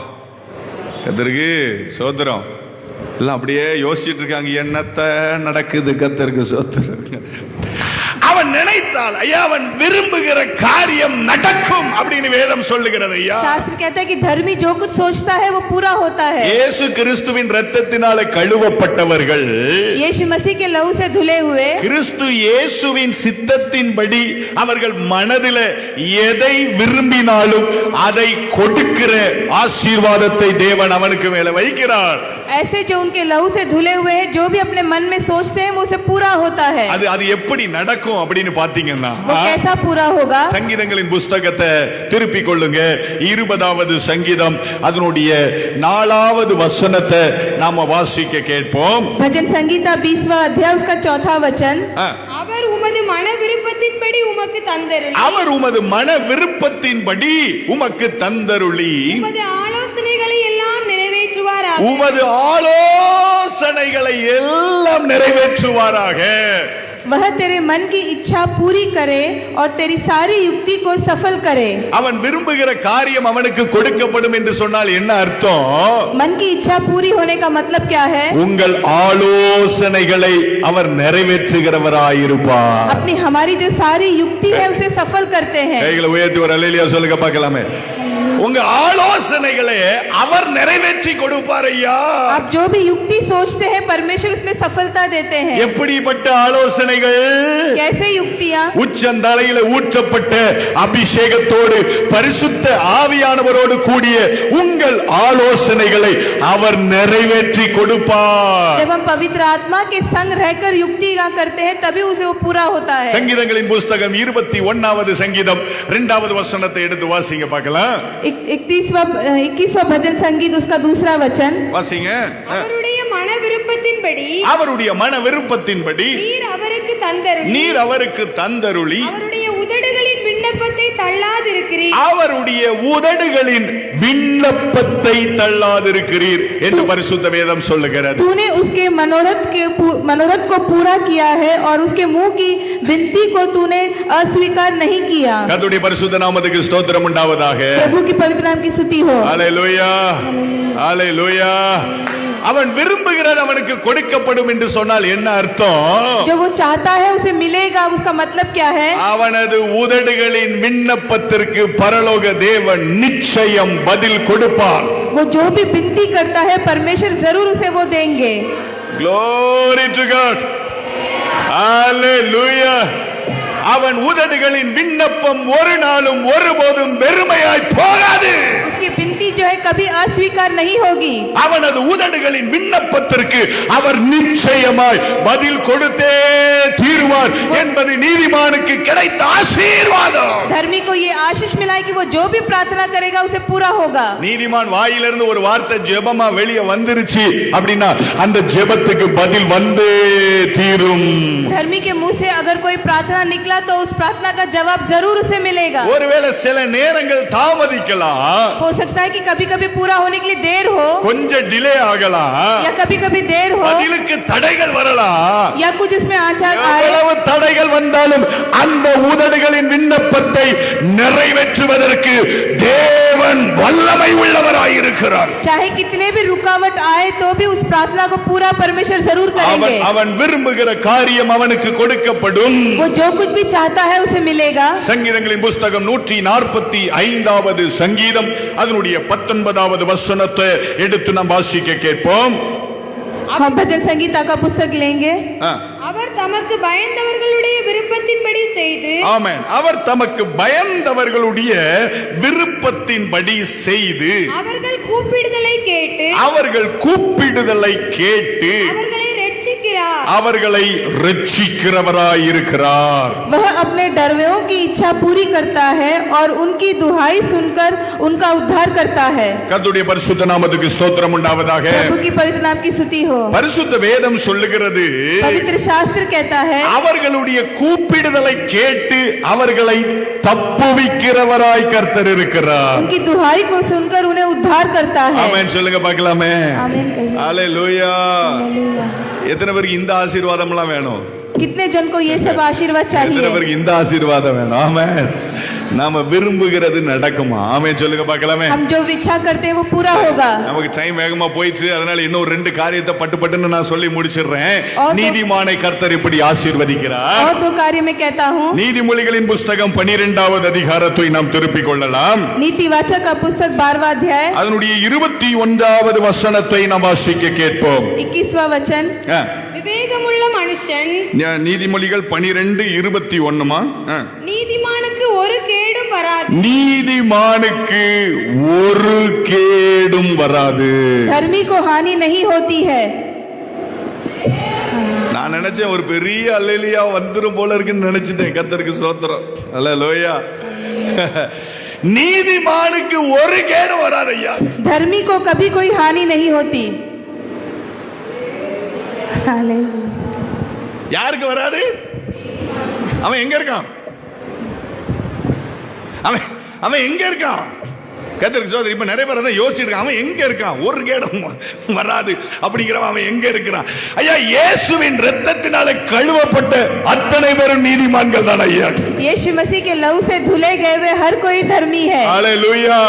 கர்த்தருக்கு சோத்திரம். எல்லாம் அப்படியே யோசிச்சுட்டு இருக்காங்க, என்னத்த நடக்குது. கர்த்தருக்கு சோத்திரம். அவன் நினைத்தால் ஐயா அவன் விரும்புகிற காரியம் நடக்கும் அப்படின்னு வேதம் சொல்லுகிறது. ஐயா शास्त्र कहता है कि धर्मी जो कुछ सोचता है वो पूरा होता है। இயேசு கிறிஸ்துவின் இரத்தத்தினாலே கழுவப்பட்டவர்கள், यीशु मसीह के लहू से धुले हुए, கிறிஸ்து இயேசுவின் சித்தத்தின்படி அவர்கள் மனதிலே எதை விரும்பினாலும் அதை கொடுக்கிற ஆசீர்வாதத்தை தேவன் அவனுக்கு மேல வைக்கிறார். ऐसे जो उनके लहू से धुले हुए हैं, जो भी अपने मन में सोचते हैं वो उसे पूरा होता है। அது எப்படி நடக்கும் அப்படின்னு பாத்தீங்கன்னா, वो कैसा पूरा होगा? சங்கீதங்களின் புஸ்தகத்தை திருப்பிக் கொள்ளுங்க. 20வது சங்கீதம் அதனுடைய 4வது வசனத்தை நாம வாசிக்க கேட்போம். भजन संगीता 20वां अध्याय उसका 4था वचन। அவர் உமது மன விருப்பத்தின்படி உமக்கு தந்தருளி, அவர் உமது மன விருப்பத்தின்படி உமக்கு தந்தருளி, உமது ஆலோசனைகளை எல்லாம் நிறைவேற்றுவாராக. உமது ஆலோசனைகளை எல்லாம் நிறைவேற்றுவாராக. वह तेरे मन की इच्छा पूरी करे और तेरी सारी युक्ति को सफल करे। அவன் விரும்புகிற காரியம் அவனுக்கு கொடுக்கப்படும் என்று சொன்னால் என்ன அர்த்தம்? मन की इच्छा पूरी होने का मतलब क्या है? உங்கள் ஆலோசனைகளை அவர் நிறைவேற்றுகிறவராயிருப்பார். अपनी हमारी जो सारी युक्ति है उसे सफल करते हैं। கைகளை உயர்த்தி ஒரு அல்லேலூயா சொல்லுங்க பார்க்கலாமே. உங்க ஆலோசனைகளை அவர் நிறைவேற்றி கொடுப்பார். ஐயா आप जो भी युक्ति सोचते हैं परमेश्वर उसमें सफलता देते हैं। எப்படிப்பட்ட ஆலோசனைகள்? कैसे युक्तियां? உச்சந்தலையில ஊற்றப்பட்ட அபிஷேகத்தோடு பரிசுத்த ஆவியானவரோடு கூடிய உங்கள் ஆலோசனைகளை அவர் நிறைவேற்றி கொடுப்பார். जब हम पवित्र आत्मा के संग रहकर युक्ति करते हैं तभी उसे वो पूरा होता है। சங்கீதங்களின் புஸ்தகம் 21வது சங்கீதம் 2வது வசனத்தை எடுத்து வாசிங்க பார்க்கலாம். 31वां 21वां भजन संगीत उसका दूसरा वचन। வாசிங்க. அவருடைய மன விருப்பத்தின்படி அவருடைய மன விருப்பத்தின்படி நீர் அவருக்கு தந்தருளி நீர் அவருக்கு தந்தருளி அவருடைய உதடுகளின் விண்ணப்பத்தை தள்ளாதிருக்கிறீர் அவருடைய உதடுகளின் விண்ணப்பத்தை தள்ளாதிருக்கிறீர் என்று பரிசுத்த வேதம் சொல்லுகிறது. तूने उसके मनोरथ को पूरा किया है और उसके मुंह की विनती को तूने अस्वीकार नहीं किया। கர்த்தருடைய பரிசுத்த நாமத்துக்கு ஸ்தோத்திரம் உண்டாவதாக. प्रभु की पवित्र नाम की स्तुति हो। ஹalleluya ஹalleluya. அவன் விரும்புகிறது அவனுக்கு கொடுக்கப்படும் என்று சொன்னால் என்ன அர்த்தம்? जो वो चाहता है उसे मिलेगा, उसका मतलब क्या है? அவனது உதடுகளின் விண்ணப்பத்திற்கு பரலோக தேவன் நிச்சயம் பதில் கொடுப்பார். वो जो भी विनती करता है परमेश्वर जरूर उसे वो देंगे। Glory to God. Hallelujah. அவன் உதடுகளின் விண்ணப்பம் ஒரு நாளும் ஒருபோதும் வெறுமையாய் போகாது. उसकी विनती जो है कभी अस्वीकार नहीं होगी। அவனது உதடுகளின் விண்ணப்பத்திற்கு அவர் நிச்சயமாய் பதில் கொடுத்தே தீருவார் என்பது நீதிமானுக்கு கிடைத்த ஆசீர்வாதம். धर्मी को ये आशीष मिला है कि वो जो भी प्रार्थना करेगा उसे पूरा होगा। நீதிமான் வாயிலிருந்து ஒரு வார்த்தை ஜெபமா வெளியே வந்துருச்சு அப்படின்னா அந்த ஜெபத்துக்கு பதில் வந்தே தீரும். धर्मी के मुंह से अगर कोई प्रार्थना निकला तो उस प्रार्थना का जवाब जरूर उसे मिलेगा। ஒருவேளை சில நேரங்கள் தாமதிக்கலாம், हो सकता है कि कभी-कभी पूरा होने के लिए देर हो கொஞ்சம் டிலே ஆகலாம், या कभी-कभी देर हो பதிலுக்கு தடைகள் வரலாம். या कुछ उसमें आचार आए। எவ்வளவு தடைகள் வந்தாலும் அந்த உதடுகளின் விண்ணப்பத்தை நிறைவேற்றுவதற்கு தேவன் வல்லமை உள்ளவராயிருக்கிறார். चाहे कितने भी रुकावट आए तो भी उस प्रार्थना को पूरा परमेश्वर जरूर करेंगे। அவன் விரும்புகிற காரியம் அவனுக்கு கொடுக்கப்படும். वो जो कुछ भी चाहता है उसे मिलेगा। சங்கீதங்களின் புஸ்தகம் 145வது சங்கீதம் அதனுடைய 19வது வசனத்தை எடுத்து நாம் வாசிக்க கேட்போம். हम भजन संगीता का पुस्तक लेंगे। அவர் தமக்கு பயந்தவர்களுடைய விருப்பத்தின்படி செய்து ஆமென். அவர் தமக்கு பயந்தவர்களுடைய விருப்பத்தின்படி செய்து அவர்கள் கூப்பிடுதலை கேட்டு அவர்கள் கூப்பிடுதலை கேட்டு அவர்களை ரட்சிக்கிறார் அவர்களை ரட்சிக்கிறவராயிருக்கிறார். वह अपने डरवों की इच्छा पूरी करता है और उनकी दुहाई सुनकर उनका उद्धार करता है। கர்த்தருடைய பரிசுத்த நாமத்துக்கு ஸ்தோத்திரம் உண்டாவதாக. प्रभु की पवित्र नाम की स्तुति हो। பரிசுத்த வேதம் சொல்லுகிறது पवित्र शास्त्र कहता है அவர்களுடைய கூப்பிடுதலை கேட்டு அவர்களை தப்புவிக்கிறவராய் கர்த்தர் இருக்கிறார். उनकी दुहाई को सुनकर उन्हें उद्धार करता है। ஆமென் சொல்லுங்க பார்க்கலாமே. आमीन कहिए। ஹalleluya. हालेलुया। எத்தனை பேருக்கு இந்த ஆசீர்வாதம் எல்லாம் வேணும்? कितने जन को ये सब आशीर्वाद எத்தனை चाहिए? பேருக்கு இந்த ஆசீர்வாதம் வேணும்? ஆமென். நாம விரும்புகிறது நடக்குமா? ஆமென் சொல்லுங்க பார்க்கலாமே. हम जो इच्छा करते हैं वो पूरा होगा। நமக்கு டைம் வேகமா போயிடுச்சு, அதனால இன்னும் 2 காரியத்தை பட்டுன்னு நான் சொல்லி முடிச்சிடுறேன். और நீதிமானை கர்த்தர் இப்படி ஆசீர்வதிக்கிறார். और 2 कार्य में कहता हूँ। நீதிமொழிகளின் புஸ்தகம் 12வது அதிகாரத்தை நாம் திருப்பிக் கொள்ளலாம். नीतिवाचक का पुस्तक 12वां अध्याय அதனுடைய 21வது வசனத்தை நாம் வாசிக்க கேட்போம். 21वां वचन। விவேகமுள்ள மனுஷன் நீதிமொழிகள் 12:21மா? நீதிமானுக்கு ஒரு கேடும் வராது நீதிமானுக்கு ஒரு கேடும் வராது. धर्मी को हानि नहीं होती है। நான் நினைச்சேன் ஒரு பெரிய அல்லேலியா வந்துரும் போல இருக்குன்னு நினைச்சிட்டேன். கர்த்தருக்கு ஸ்தோத்திரம். அல்லேலூயா. நீதிமானுக்கு ஒரு கேடும் வராது ஐயா. धर्मी को कभी कोई हानि नहीं होती। हालेलुया। யாருக்கு வராது? அவன் எங்க இருக்கான்? அவன் எங்க இருக்கான்? கர்த்தருக்கு ஸ்தோத்திரம். இப்ப நிறைய பேர் அதான் யோசிச்சிட்டு இருக்கான், அவன் எங்க இருக்கான்? ஒரு கேடும் வராது அப்படிங்கிறவன் அவன் எங்க இருக்கிறான்? ஐயா, இயேசுவின் இரத்தத்தினால கழுவப்பட்ட அத்தனை பேரும் நீதிமான்கள் தான் ஐயா. यीशु मसीह के लहू से धुले गए हुए हर कोई धर्मी है। ஹalleluya.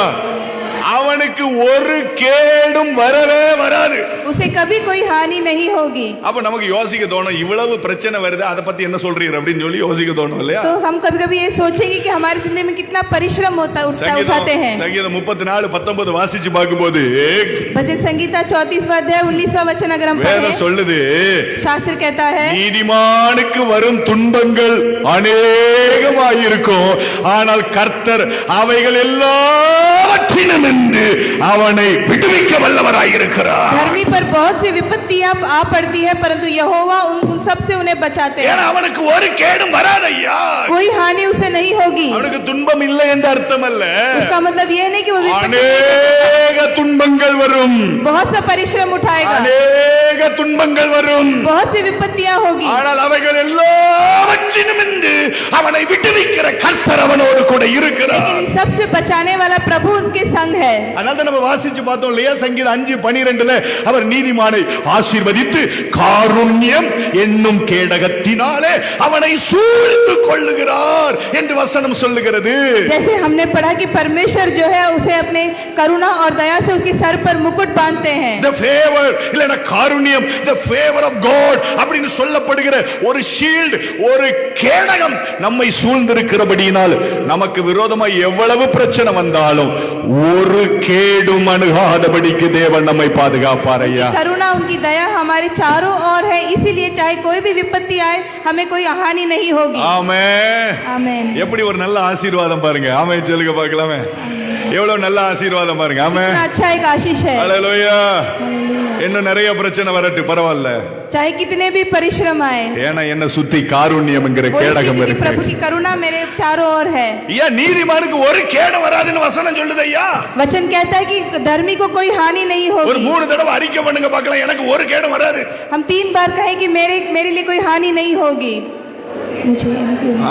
அவனுக்கு ஒரு கேடும் வரவே வராது. उसे कभी कोई हानि नहीं होगी। அப்ப நமக்கு யோசிக்க தோணும், இவ்வளவு பிரச்சனை வருது, அத பத்தி என்ன சொல்றீங்க அப்படின்னு சொல்லி யோசிக்க தோணும் இல்லையா? तो हम कभी-कभी ये सोचेंगे कि हमारी जिंदगी में कितना परिश्रम उठाते हैं। சங்கீதம் 34:19 வாசிச்சு பார்க்கும்போது भजन संगीता 34वां अध्याय 19वां वचन अगर हम வேதம் पढ़ें, சொல்லுது, शास्त्र कहता है நீதிமானுக்கு வரும் துன்பங்கள் அநேகமாயிருக்கும், ஆனால் கர்த்தர் அவைகள் எல்லாவற்றிலும் இருந்து அவனை விடுவிக்க வல்லவராயிருக்கிறார். धर्मी पर बहुत सी विपत्तियां आ पड़ती है परंतु यहोवा उन सबसे उन्हें बचाते ஏன்னா हैं। அவனுக்கு ஒரு கேடும் வராதையா, कोई हानि उसे नहीं होगी। அவனுக்கு துன்பம் இல்லை என்ற அர்த்தம் அல்ல, उसका मतलब ये नहीं कि वो विपत्ति அநேக துன்பங்கள் வரும், बहुत सा परिश्रम उठाएगा, அநேக துன்பங்கள் வரும், बहुत सी विपत्तियां होगी, ஆனால் அவைகள் எல்லாவற்றிலும் இருந்து அவனை விடுவிக்கிற கர்த்தர் அவனோடு கூட இருக்கிறார். लेकिन इन सबसे बचाने वाला प्रभु उनके संग है। அதனால நம்ம வாசிச்சு பார்த்தோம் இல்லையா, சங்கீதம் 5:12 அவர் நீதிமானை ஆசீர்வதித்து காருண்யம் என்னும் கேடகத்தினாலே அவனை சூழ்ந்து கொள்ளுகிறார் என்று வசனம் சொல்லுகிறது. जैसे हमने पढ़ा कि परमेश्वर जो है उसे अपने करुणा और दया से उसके सर पर मुकुट बांधते हैं। the favor இல்லனா காருண்யம், the favor of God அப்படினு சொல்லப்படுகிற ஒரு ஷீல்ட், ஒரு கேடகம் நம்மை சூழ்ந்திருக்கிறபடியினால் நமக்கு விரோதமா எவ்வளவு பிரச்சனை வந்தாலும் ஒரு கேடும் அணுகாதபடிக்கு தேவன் நம்மை பாதுகாப்பார் ஐயா. करुणा उनकी दया हमारे चारों ओर है, इसीलिए चाहे कोई भी विपत्ति आए हमें कोई हानि नहीं होगी। ஆமென். आमीन। எப்படி ஒரு நல்ல ஆசீர்வாதம் பாருங்க. ஆமென் சொல்லுங்க பார்க்கலாமே. எவ்வளவு நல்ல ஆசீர்வாதம் பாருங்க. ஆமென். कितना अच्छा एक आशीष है। ஹalleluya. இன்னும் நிறைய பிரச்சனை வரட்டு பரவாயில்ல, चाहे कितने भी परिश्रम आए, ஏன்னா என்ன சுத்தி காருண்யம் என்கிற கேடகம் क्योंकि இருக்கு. प्रभु की करुणा मेरे चारों ओर है। ஐயா நீதிமானுக்கு ஒரு கேடு வராதுன்னு வசனம் சொல்லுது ஐயா. वचन कहता है कि धर्मी को कोई हानि नहीं ஒரு होगी। 3 தடவை அறிக்கை பண்ணுங்க பார்க்கலாம், எனக்கு ஒரு கேடு வராது. हम 3 बार कहें कि मेरे लिए कोई हानि नहीं होगी।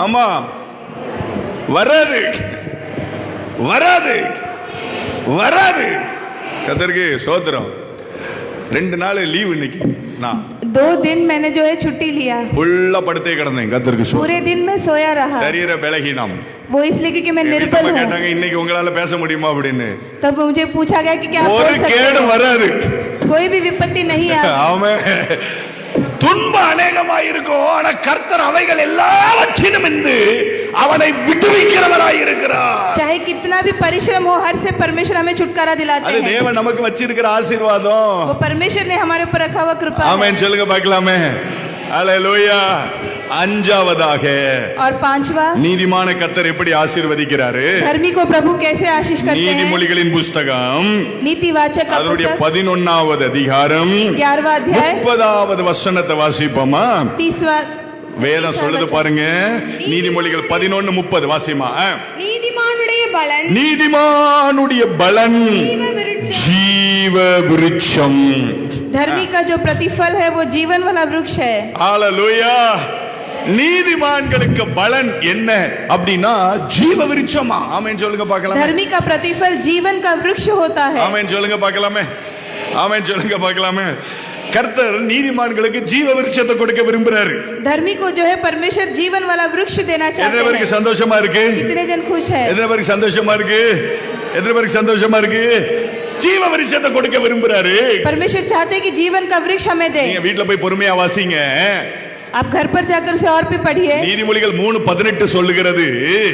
ஆமா, வராது வராது வராது. கர்த்தருக்கு ஸ்தோத்திரம். 2 நாள் லீவ் இன்னைக்கு. நான் 2 दिन मैंने जो है छुट्टी लिया, ஃபுல்லா படுத்தே கிடந்தேன். கர்த்தருக்கு ஸ்தோத்திரம். पूरे दिन में सोया रहा। சரீர பலகீனம். वो इसलिए क्योंकि मैं निर्बल हूँ। கேட்டாங்க இன்னைக்கு உங்களால பேச முடியுமா அப்படின்னு. तब मुझे पूछा गया कि क्या आप ஒரு बोल सकते கேடு हो? வராது. कोई भी विपत्ति नहीं आती। ஆமென். துன்பம் அநேகமாய் இருக்கும், ஆனா கர்த்தர் அவைகள் எல்லாவற்றிலும் இருந்து அவனை விடுவிக்கிறவராய் இருக்கிறார். चाहे कितना भी परिश्रम हो, हर से परमेश्वर हमें छुटकारा दिलाते அது हैं। தேவன் நமக்கு வச்சிருக்கிற ஆசீர்வாதம். वो परमेश्वर ने हमारे ऊपर रखा हुआ कृपा है। ஆமென் சொல்லுங்க பார்க்கலாமே. ஹalleluya. அஞ்சாவதாக और 5वां, நீதிமான கர்த்தர் எப்படி ஆசீர்வதிக்கிறாரு? धर्मी को प्रभु कैसे आशीष करते हैं। நீதிமொழிகளின் புஸ்தகம் नीतिवाचक का அதனுடைய पुस्तक 11வது அதிகாரம் 11वां अध्याय 30வது வசனத்தை வாசிப்போமா? 30वां வேதம் சொல்லுது பாருங்க. நீதிமொழிகள் 11:30 வாசிமா. நீதிமானுடைய பலன் நீதிமானுடைய பலன் ஜீவ விருட்சம். धर्मी का जो प्रतिफल है वो जीवन वाला वृक्ष है। ஹalleluya. நீதிமான்களுக்கு பலன் என்ன அப்படின்னா ஜீவ விருட்சமா. ஆமென் சொல்லுங்க பார்க்கலாம். धर्मी का प्रतिफल जीवन का वृक्ष होता है। ஆமென் சொல்லுங்க பார்க்கலாமே. ஆமென் சொல்லுங்க பார்க்கலாமே. கர்த்தர் நீதிமான்களுக்கு ஜீவ விருட்சத்தை கொடுக்க விரும்புறாரு. धर्मी को जो है परमेश्वर जीवन वाला वृक्ष देना எத்தனை चाहते பேருக்கு हैं। சந்தோஷமா இருக்கு? कितने जन खुश है? எத்தனை பேருக்கு சந்தோஷமா இருக்கு? எத்தனை பேருக்கு சந்தோஷமா இருக்கு? ஜீவ விருட்சத்தை கொடுக்க விரும்புறாரு. परमेश्वर चाहते हैं कि जीवन का वृक्ष हमें दे। நீங்க வீட்ல போய் பொறுமையா வாசிங்க. आप घर पर जाकर उसे और भी पढ़िए। நீதிமொழிகள் 3:18 சொல்லுகிறது,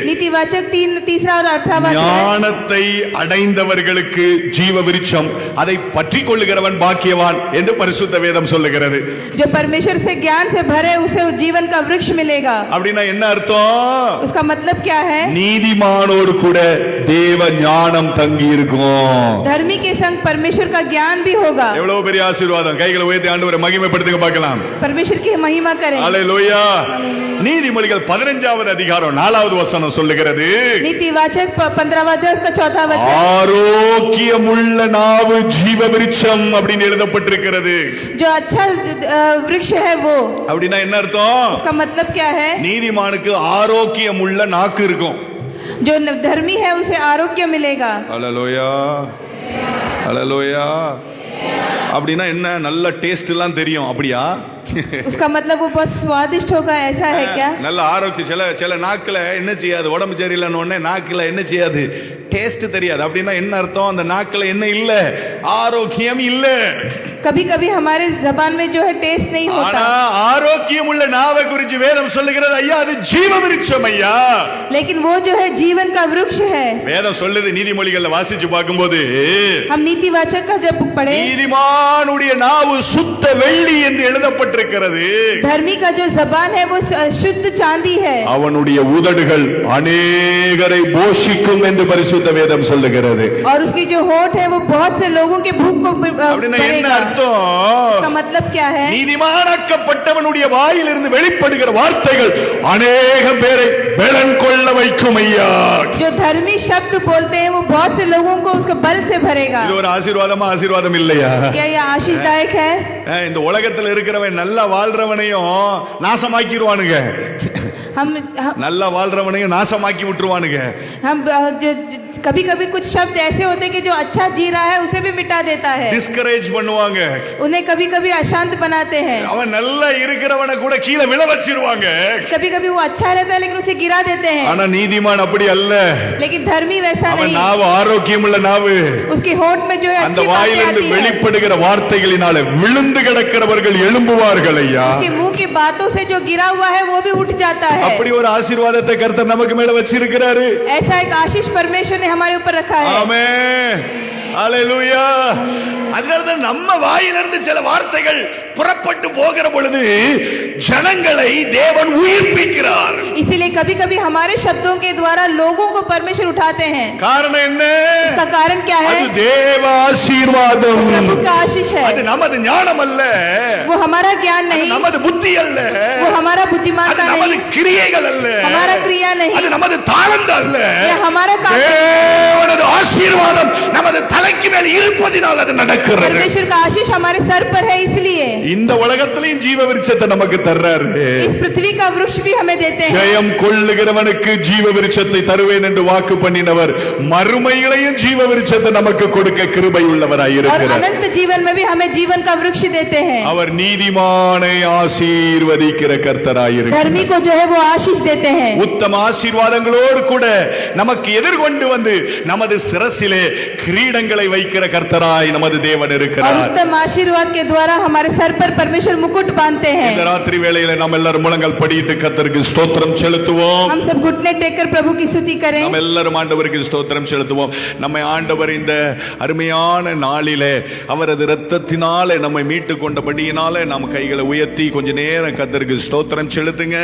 नीतिवाचक 3 और 18वां अध्याय, ஞானத்தை அடைந்தவர்களுக்கு ஜீவ விருட்சம், அதை பற்றி கொள்ளுகிறவன் பாக்கியவான் என்று பரிசுத்த வேதம் சொல்லுகிறது. जो परमेश्वर से ज्ञान से भरे उसे जीवन का वृक्ष मिलेगा। அப்படின்னா என்ன அர்த்தம்? उसका मतलब क्या है? நீதிமானோடு கூட தேவ ஞானம் தங்கி இருக்கும். धर्मी के संग परमेश्वर का ज्ञान भी होगा। எவ்வளவு பெரிய ஆசீர்வாதம். கைகளை உயர்த்தி ஆண்டவரை மகிமைப்படுத்துங்க பார்க்கலாம். परमेश्वर की महिमा करें। ஹalleluya. நீதிமொழிகள் 15வது அதிகாரம் 4வது வசனம் சொல்லுகிறது, नीतिवाचक 15वां अध्याय उसका 4था वचन, ஆரோக்கியமுள்ள நாவு ஜீவ விருட்சம் அப்படின்னு எழுதப்பட்டிருக்கிறது. जो अच्छा वृक्ष है वो। அப்படின்னா என்ன அர்த்தம்? उसका मतलब क्या है? நீதிமானுக்கு ஆரோக்கியமுள்ள நாக்கு இருக்கும். जो धर्मी है उसे आरोग्य मिलेगा। ஹalleluya. ஹalleluya. அப்படின்னா என்ன? நல்ல டேஸ்ட் எல்லாம் தெரியும். அப்படியா? उसका मतलब वो बहुत स्वादिष्ट होगा, ऐसा है क्या? நல்ல ஆரோக்கியம். சில நாக்குல என்ன செய்யாது? உடம்பு சரியில்லைன்னு உடனே நாக்குல என்ன செய்யாது? டேஸ்ட் தெரியாது. அப்படின்னா என்ன அர்த்தம்? அந்த நாக்குல என்ன இல்ல? ஆரோக்கியம் இல்ல. कभी कभी हमारे जबान में जो है टेस्ट नहीं ஆனா होता, ஆரோக்கியம் உள்ள நாவை குறித்து வேதம் சொல்லுகிறது, ஐயா அது ஜீவ விருட்சம் ஐயா. लेकिन वो जो है जीवन का वृक्ष है। வேதம் சொல்லுது. நீதிமொழிகள்ல வாசிச்சு பார்க்கும்போது, हम नीतिवाचक का जब पढ़े, நீதிமானுடைய நாவு சுத்த வெள்ளி என்று எழுதப்பட்டிருக்கிறது. சொல்லப்பட்டிருக்கிறது, धर्मी का जो जबान है वो शुद्ध चांदी है, அவனுடைய உதடுகள் அநேகரை போஷிக்கும் என்று பரிசுத்த வேதம் சொல்லுகிறது. और उसकी जो होठ है वो बहुत से लोगों के भूख को அப்படின்னா என்ன भरेगा। அர்த்தம்? इसका मतलब क्या है? நீதிமானாக்கப்பட்டவனுடைய வாயிலிருந்து வெளிப்படுகிற வார்த்தைகள் அநேக பேரை பலன் கொள்ள வைக்கும் ஐயா. जो धर्मी शब्द बोलते हैं वो बहुत से लोगों को उसके बल से भरेगा। இது ஒரு ஆசீர்வாதமா ஆசீர்வாதம் இல்லையா? क्या ये आशीषदायक है? இந்த உலகத்துல இருக்கிறவன் நல்லா வாழ்றவனையும் நாசமாக்கிடுவானுங்க, हम நல்லா வாழ்றவனையும் நாசமாக்கி விட்டுருவானுங்க. जो कभी कभी कुछ शब्द ऐसे होते हैं कि जो अच्छा जी रहा है उसे भी मिटा देता है, டிஸ்கரேஜ் பண்ணுவாங்க. उन्हें कभी कभी अशांत बनाते हैं, அவன் நல்லா இருக்கிறவனை கூட கீழே விழ வச்சிருவாங்க. कभी कभी वो अच्छा रहता है लेकिन उसे गिरा देते हैं। ஆனா நீதிமான் அப்படி அல்ல. लेकिन धर्मी वैसा அவன் नहीं, நாவு ஆரோக்கியமுள்ள நாவு. उसकी होठ में जो है அந்த अच्छी बातें வாயிலிருந்து आती है, வெளிப்படுகிற வார்த்தைகளினாலே விழுந்து கிடக்கிறவர்கள் எழும்புவார்கள் ஐயா. उसके मुंह की बातों से जो गिरा हुआ है वो भी उठ जाता है। அப்படி ஒரு ஆசீர்வாதத்தை கர்த்தர் நமக்கு மேல வச்சிருக்கிறாரு. ऐसा एक आशीष परमेश्वर ने हमारे ऊपर रखा है। ஆமென், ஹalleluya. அதனால நம்ம வாயிலிருந்து சில வார்த்தைகள் புறப்பட்டு போகிற பொழுது ஜனங்களை தேவன் உயிர்ப்பிக்கிறார். इसीलिए कभी कभी हमारे शब्दों के द्वारा लोगों को परमेश्वर उठाते हैं। காரணம் என்ன? इसका कारण क्या है? அது தேவ ஆசீர்வாதம். प्रभु का आशीष है, அது நமது ஞானம் அல்ல, वो हमारा ज्ञान அது नहीं, நமது புத்தி அல்ல, वो हमारा அது बुद्धिमानता நமது नहीं, கிரியைகள் அல்ல, हमारा क्रिया அது नहीं, நமது தாளந்து அல்ல. ये हमारा काम। தேவனது ஆசீர்வாதம் நமது தலைக்கு மேல் இருப்பதினால் அது நடக்கிறது. परमेश्वर का आशीष हमारे सर पर है, इसलिए இந்த உலகத்திலேயும் ஜீவ விருட்சத்தை நமக்கு தர்றாரு. इस पृथ्वी का वृक्ष भी हमें देते हैं। ஜெயம் கொள்ளுகிறவனுக்கு ஜீவ விருட்சத்தை தருவேன் என்று வாக்கு பண்ணினவர் மறுமையிலையும் ஜீவ விருட்சத்தை நமக்கு கொடுக்க கிருபை உள்ளவராய் और இருக்கிறார். अनंत जीवन में भी हमें जीवन का वृक्ष देते हैं। அவர் நீதிமானை ஆசீர்வதிக்கிற கர்த்தராய் இருக்கிறார். धर्मी को जो है वो आशीष देते हैं। உத்தம ஆசீர்வாதங்களோடு கூட நமக்கு எதிர்கொண்டு வந்து நமது சிரசிலே கிரீடங்களை வைக்கிற கர்த்தராய் நமது தேவன் और இருக்கிறார். उत्तम आशीर्वाद के द्वारा हमारे सर पर परमेश्वर मुकुट बांधते இந்த हैं। ராத்திரி வேளையில நாம் எல்லாரும் முழங்கால் படியிட்டு கர்த்தருக்கு ஸ்தோத்திரம் செலுத்துவோம். हम सब घुटने टेक कर प्रभु की स्तुति करें। நாம் எல்லாரும் ஆண்டவருக்கு ஸ்தோத்திரம் செலுத்துவோம். நம்மை ஆண்டவர் இந்த அருமையான நாளிலே அவரது இரத்தத்தினாலே நம்மை மீட்டு கொண்டபடியினாலே நாம் கைகளை உயர்த்தி கொஞ்ச நேரம் கர்த்தருக்கு ஸ்தோத்திரம் செலுத்துங்க.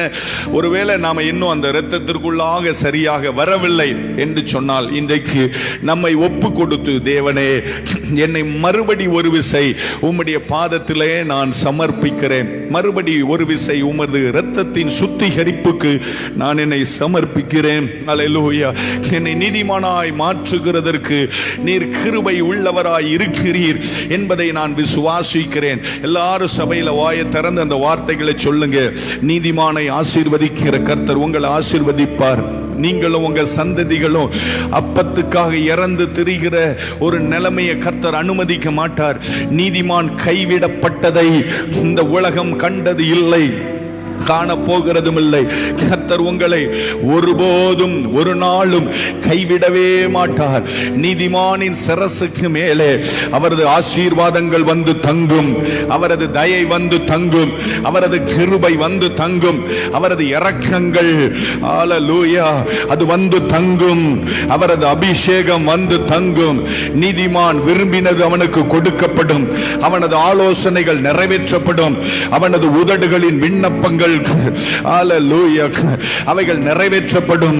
ஒருவேளை நாம இன்னும் அந்த இரத்தத்திற்குள்ளாக சரியாக வரவில்லை என்று சொன்னால் இன்றைக்கு நம்மை ஒப்பு கொடுத்து, தேவனே என்னை மறுபடி ஒரு விசை உம்முடைய பாதத்திலே நான் சமர்ப்பிக்கிறேன், மறுபடி ஒரு விசை உமது இரத்தத்தின் சுத்திகரிப்புக்கு நான் என்னை சமர்ப்பிக்கிறேன். அல்லேலூயா. என்னை நீதிமானாய் மாற்றுகிறதற்கு நீர் கிருபை உள்ளவராய் இருக்கிறீர் என்பதை நான் விசுவாசிக்கிறேன். எல்லாரும் சபையில வாயை திறந்து அந்த வார்த்தைகளை சொல்லுங்க. நீதிமானை ஆசீர்வதிக்கிற கர்த்தர் உங்களை ஆசீர்வதிப்பார். நீங்களும் உங்க சந்ததிகளும் அப்பத்துக்காக இறந்து திரிகிற ஒரு நிலைமையை கர்த்தர் அனுமதிக்க மாட்டார். நீதிமான் கைவிடப்பட்டதை இந்த உலகம் கண்டது இல்லை, காணப்போகிறதும் இல்லை. கர்த்தர் உங்களை ஒருபோதும் ஒரு நாளும் கைவிடவே மாட்டார். நீதிமானின் சிரசுக்கு மேலே அவரது ஆசீர்வாதங்கள் வந்து தங்கும், அவரது தயை வந்து தங்கும், அவரது கிருபை வந்து தங்கும், அவரது இரக்கங்கள் ஹல்லேலூயா அது வந்து தங்கும், அவரது அபிஷேகம் வந்து தங்கும். நீதிமான் விரும்பினது அவனுக்கு கொடுக்கப்படும், அவனது ஆலோசனைகள் நிறைவேற்றப்படும், அவனது உதடுகளின் விண்ணப்பங்கள் ஹல்லேலூயா அவைகள் நிறைவேற்றப்படும்.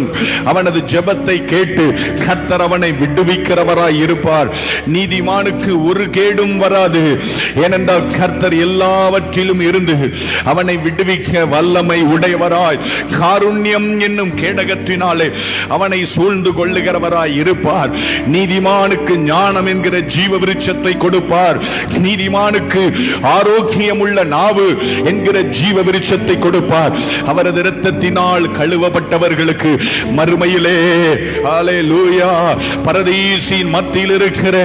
அவனது ஜெபத்தை கேட்டு கர்த்தர் அவனை விடுவிக்கிறவராய் இருப்பார். நீதிமானுக்கு ஒரு கேடும் வராது, ஏனென்றால் கர்த்தர் எல்லாவற்றிலும் இருந்து அவனை விடுவிக்க வல்லமை உடையவராய் காருண்யம் என்னும் கேடகத்தினாலே அவனை சூழ்ந்து கொள்ளுகிறவராய் இருப்பார். நீதிமானுக்கு ஞானம் என்கிற ஜீவ விருட்சத்தை கொடுப்பார். நீதிமானுக்கு ஆரோக்கியமுள்ள நாவு என்கிற ஜீவ விருட்சத்தை கொடுப்பார். அவரது இரத்தத்தினால் கழுவப்பட்டவர்களுக்கு மறுமையிலே ஹல்லேலூயா பரதீசின் மத்தியில் இருக்கிற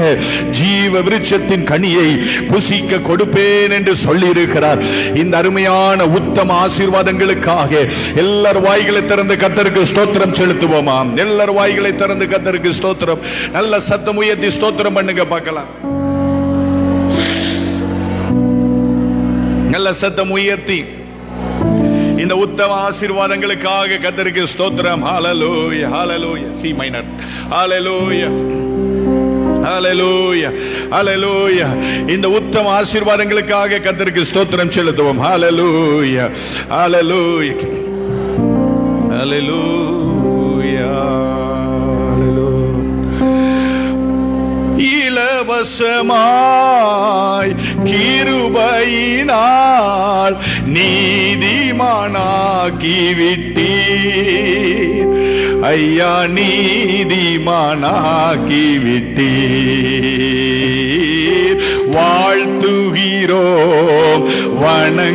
ஜீவ விருட்சத்தின் கனியை புசிக்க கொடுப்பேன் என்று சொல்லி இருக்கிறார். இந்த அருமையான உத்தம ஆசீர்வாதங்களுக்காக எல்லார் வாய்களை திறந்து கர்த்தருக்கு ஸ்தோத்திரம் செலுத்துவோமா? எல்லார் வாய்களை திறந்து கர்த்தருக்கு ஸ்தோத்திரம், நல்ல சத்தம் உயர்த்தி ஸ்தோத்திரம் பண்ணுங்க பார்க்கலாம். நல்ல சத்தம் உயர்த்தி இந்த உத்தம ஆசீர்வாதங்களுக்காக கர்த்தருக்கு ஸ்தோத்திரம். Hallelujah hallelujah. C minor. Hallelujah ஹalleluya ஹalleluya. இந்த உத்தம ஆசீர்வாதங்களுக்காக கர்த்தருக்கு ஸ்தோத்திரம் செலுத்துவோம். ஹalleluya ஹalleluya ஹalleluya இலவசமாய் கிருபையினால் நீதிமானாக்கி விட்டீர் ஐயா, நீதிமானாக்கி விட்டீர். வாழ்த்துகிறோம், வணங்குகிறோம்,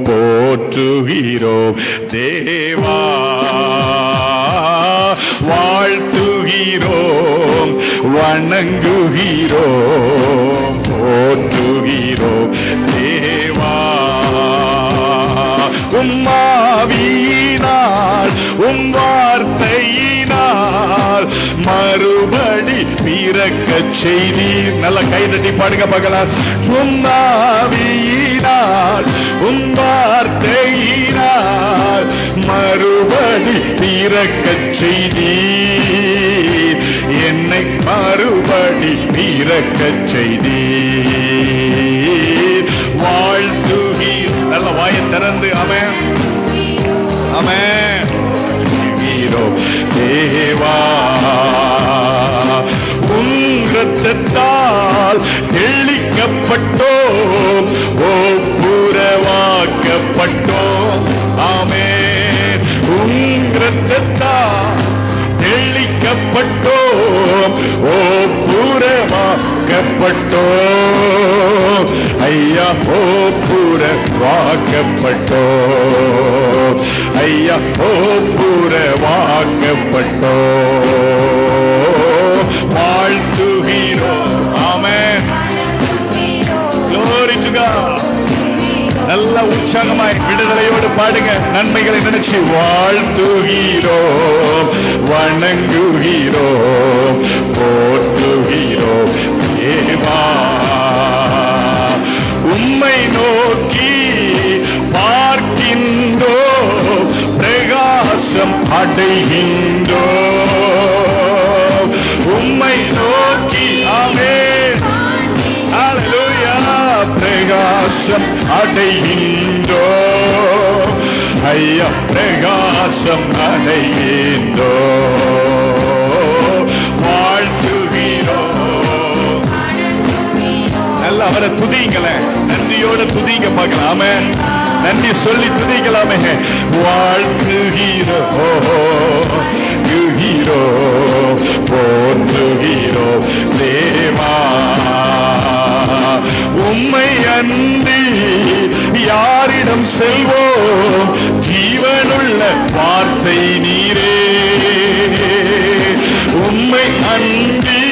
போற்றுகிறோம் தேவா. வாழ்த்துகிறோம், வணங்குகிறோம், போற்றுகிறோம் தேவா. உம்மாவியினால் வார்த்தையினால் மறுபடி பிறக்கச் செய்தீர். நல்ல கைதட்டி பாடுங்க பார்க்கலாம். உம்மாவியினால் வார்த்தையினால் மறுபடி பிறக்கச் செய்தீர். என்னை மறுபடி பிறக்கச் செய்தீர். வாழ்த்துகிறேன். நல்ல வாயை திறந்து ஆமென் ஆமென் தேவா. உன் இரத்தத்தால் தெளிக்கப்பட்டோம், ஒப்புரவாக்கப்பட்டோம். ஆமென். உன் இரத்தத்தால் தெளிக்கப்பட்டோம், ஒப்புரவாக்கப்பட்டோம். ஐயா, ஒப்புரவாக்கப்பட்டோம். ஐயா, ஒப்புரவாக்கப்பட்டோம். வாழ்த்துகிறோம். ஆமென். Glory to God. நல்ல உற்சாகமாய் விடுதலையோடு பாடுங்க. நன்மைகளை நினைச்சு வாழ்த்துகிறோம், வணங்குகிறோம், போற்றுகிறோம் தேவா. உம்மை நோக்கி பார்க்கின்றோம், பிரகாசம் அடைகின்றோம். உம்மை நோக்கி ஆமென் ஹalleluya பிரகாசம் அடைகின்றோம். ஐயா, பிரகாசம் அடைகின்றோம். வாழ்த்துகிறோம். நல்ல அவரை துதிங்களே, நன்றியோட துதிங்க பார்க்கலாமே. நன்றி சொல்லி துதிக்கலாமே. வாழ்த்துகிறோம், போற்றுகிறோம் தேவா. உம்மை அன்றி யாரிடம் செல்வோம்? ஜீவனுள்ள வார்த்தை நீரே. உம்மை அன்றி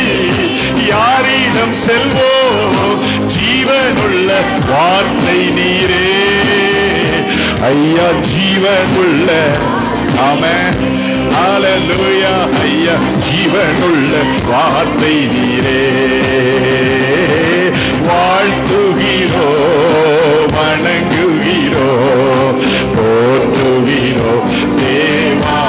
யாரிடம் செல்வோம்? ஜீவனுள்ள வார்த்தை நீரே. ஐயா, ஜீவனுள்ள ஆமென் ஹalleluya. ஐயா, ஜீவனுள்ள வார்த்தை நீரே. வாழ்த்துகிறோம், வணங்குகிறோம், போற்றுகிறோம் தேவா.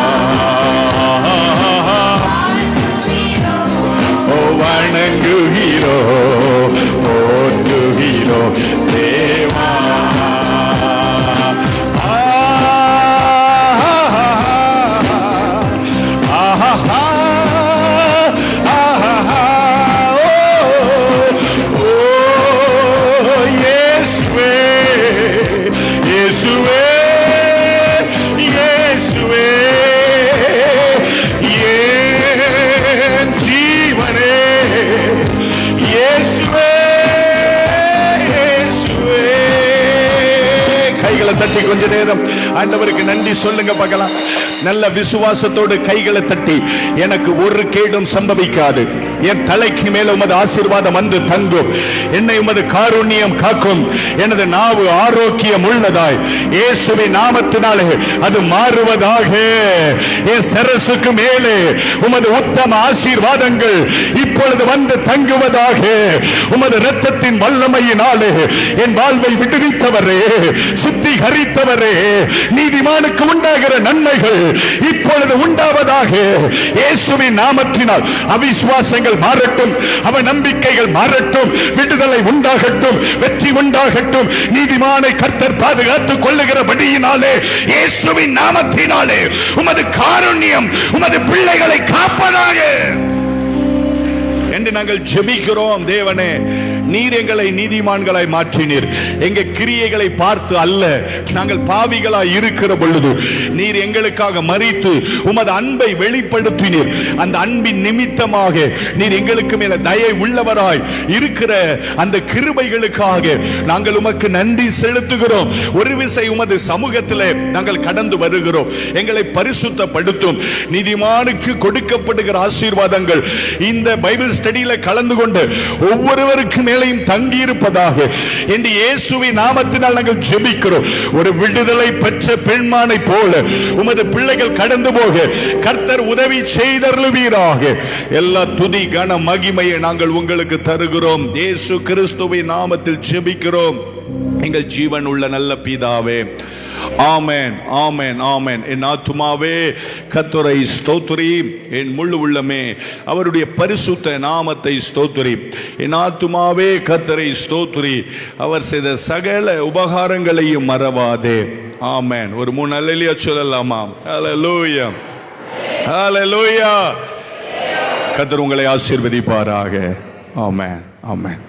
வணங்குகிறோம், போற்றுகிறோம் தேவா. தட்டி கொஞ்ச நேரம் ஆண்டவருக்கு நன்றி சொல்லுங்க பார்க்கலாம். நல்ல விசுவாசத்தோடு கைகளை தட்டி, எனக்கு ஒரு கேடும் சம்பவிக்காது, என் தலைக்கு மேல உமது ஆசீர்வாதம் வந்து தங்கும். என்னை உமது காருண்யம் காக்கும். எனது நாவு ஆரோக்கியம் உள்ளதாய் இயேசுவின் நாமத்தினாலே அது மாறுவதாக. என் சரசுக்கு மேலே உமது உத்தம ஆசீர்வாதங்கள் இப்பொழுது வந்து தங்குவதாக. உமது இரத்தத்தின் வல்லமையினாலே என் வாழ்வை விடுவித்தவரே, சுத்திகரித்தவரே, நீதிமானுக்கு உண்டாகிற நன்மைகள் இப்பொழுது உண்டாவதாக. இயேசுவின் நாமத்தினால் அவிசுவாசங்கள் மாறட்டும், அவ நம்பிக்கைகள் மாறட்டும், விடுதலை உண்டாகட்டும், வெற்றி உண்டாகட்டும். நீதிமானை கர்த்தர் பாதுகாத்துக் கொள்ளுகிறபடியினாலே இயேசுவின் நாமத்தினாலே உமது காருண்யம் உமது பிள்ளைகளை காப்பதாக என்று நாங்கள் ஜெபிக்கிறோம். தேவனே, நீர் எங்களை நீதிமான்களாய் மாற்றினீர். எங்க கிரியைகளை பார்த்து அல்ல, நாங்கள் பாவிகளாய் இருக்கிற பொழுது நீர் எங்களுக்காக மரித்து உமது அன்பை வெளிப்படுத்தினீர். அந்த அன்பின் நிமித்தமாக நீர் எங்களுக்கு மேல தயை உள்ளவராய் இருக்கிற அந்த கிருபைகளுக்காக நாங்கள் உமக்கு நன்றி செலுத்துகிறோம். ஒரு விசை உமது சமூகத்திலே நாங்கள் கடந்து வருகிறோம். எங்களை பரிசுத்தப்படுத்தும். நீதிமானுக்கு கொடுக்கப்படுகிற ஆசீர்வாதங்கள் இந்த பைபிள் ஸ்டடியில கலந்து கொண்டு ஒவ்வொருவருக்கு மேலையும் தங்கி இருப்பதாக என்று இயேசுவின் நாமத்தினால் நாங்கள் ஜெபிக்கிறோம். ஒரு விடுதலை பெற்ற பெண்மானை போல உமது பிள்ளைகள் கடந்து போக கர்த்தர் உதவி செய்தருளுவீராக. எல்லா துதி கன மகிமையை நாங்கள் உங்களுக்கு தருகிறோம். இயேசு கிறிஸ்துவின் நாமத்தில் ஜெபிக்கிறோம் எங்கள் ஜீவன் உள்ள நல்ல பிதாவே. ஆமென், ஆமென், ஆமென். என் ஆத்துமாவே கர்த்தரை ஸ்தோத்திரி, என் முழு உள்ளமே அவருடைய பரிசுத்த நாமத்தை ஸ்தோத்திரி. என் ஆத்துமாவே கர்த்தரை ஸ்தோத்திரி, அவர் செய்த சகல உபகாரங்களையும் மறவாதே. ஆமென். ஒரு 3 அல்லேலூயா சொல்லலாமா? ஹல்லேலூயா, ஹல்லேலூயா. கர்த்தர் உங்களை ஆசீர்வதிப்பாராக. ஆமென், ஆமென்.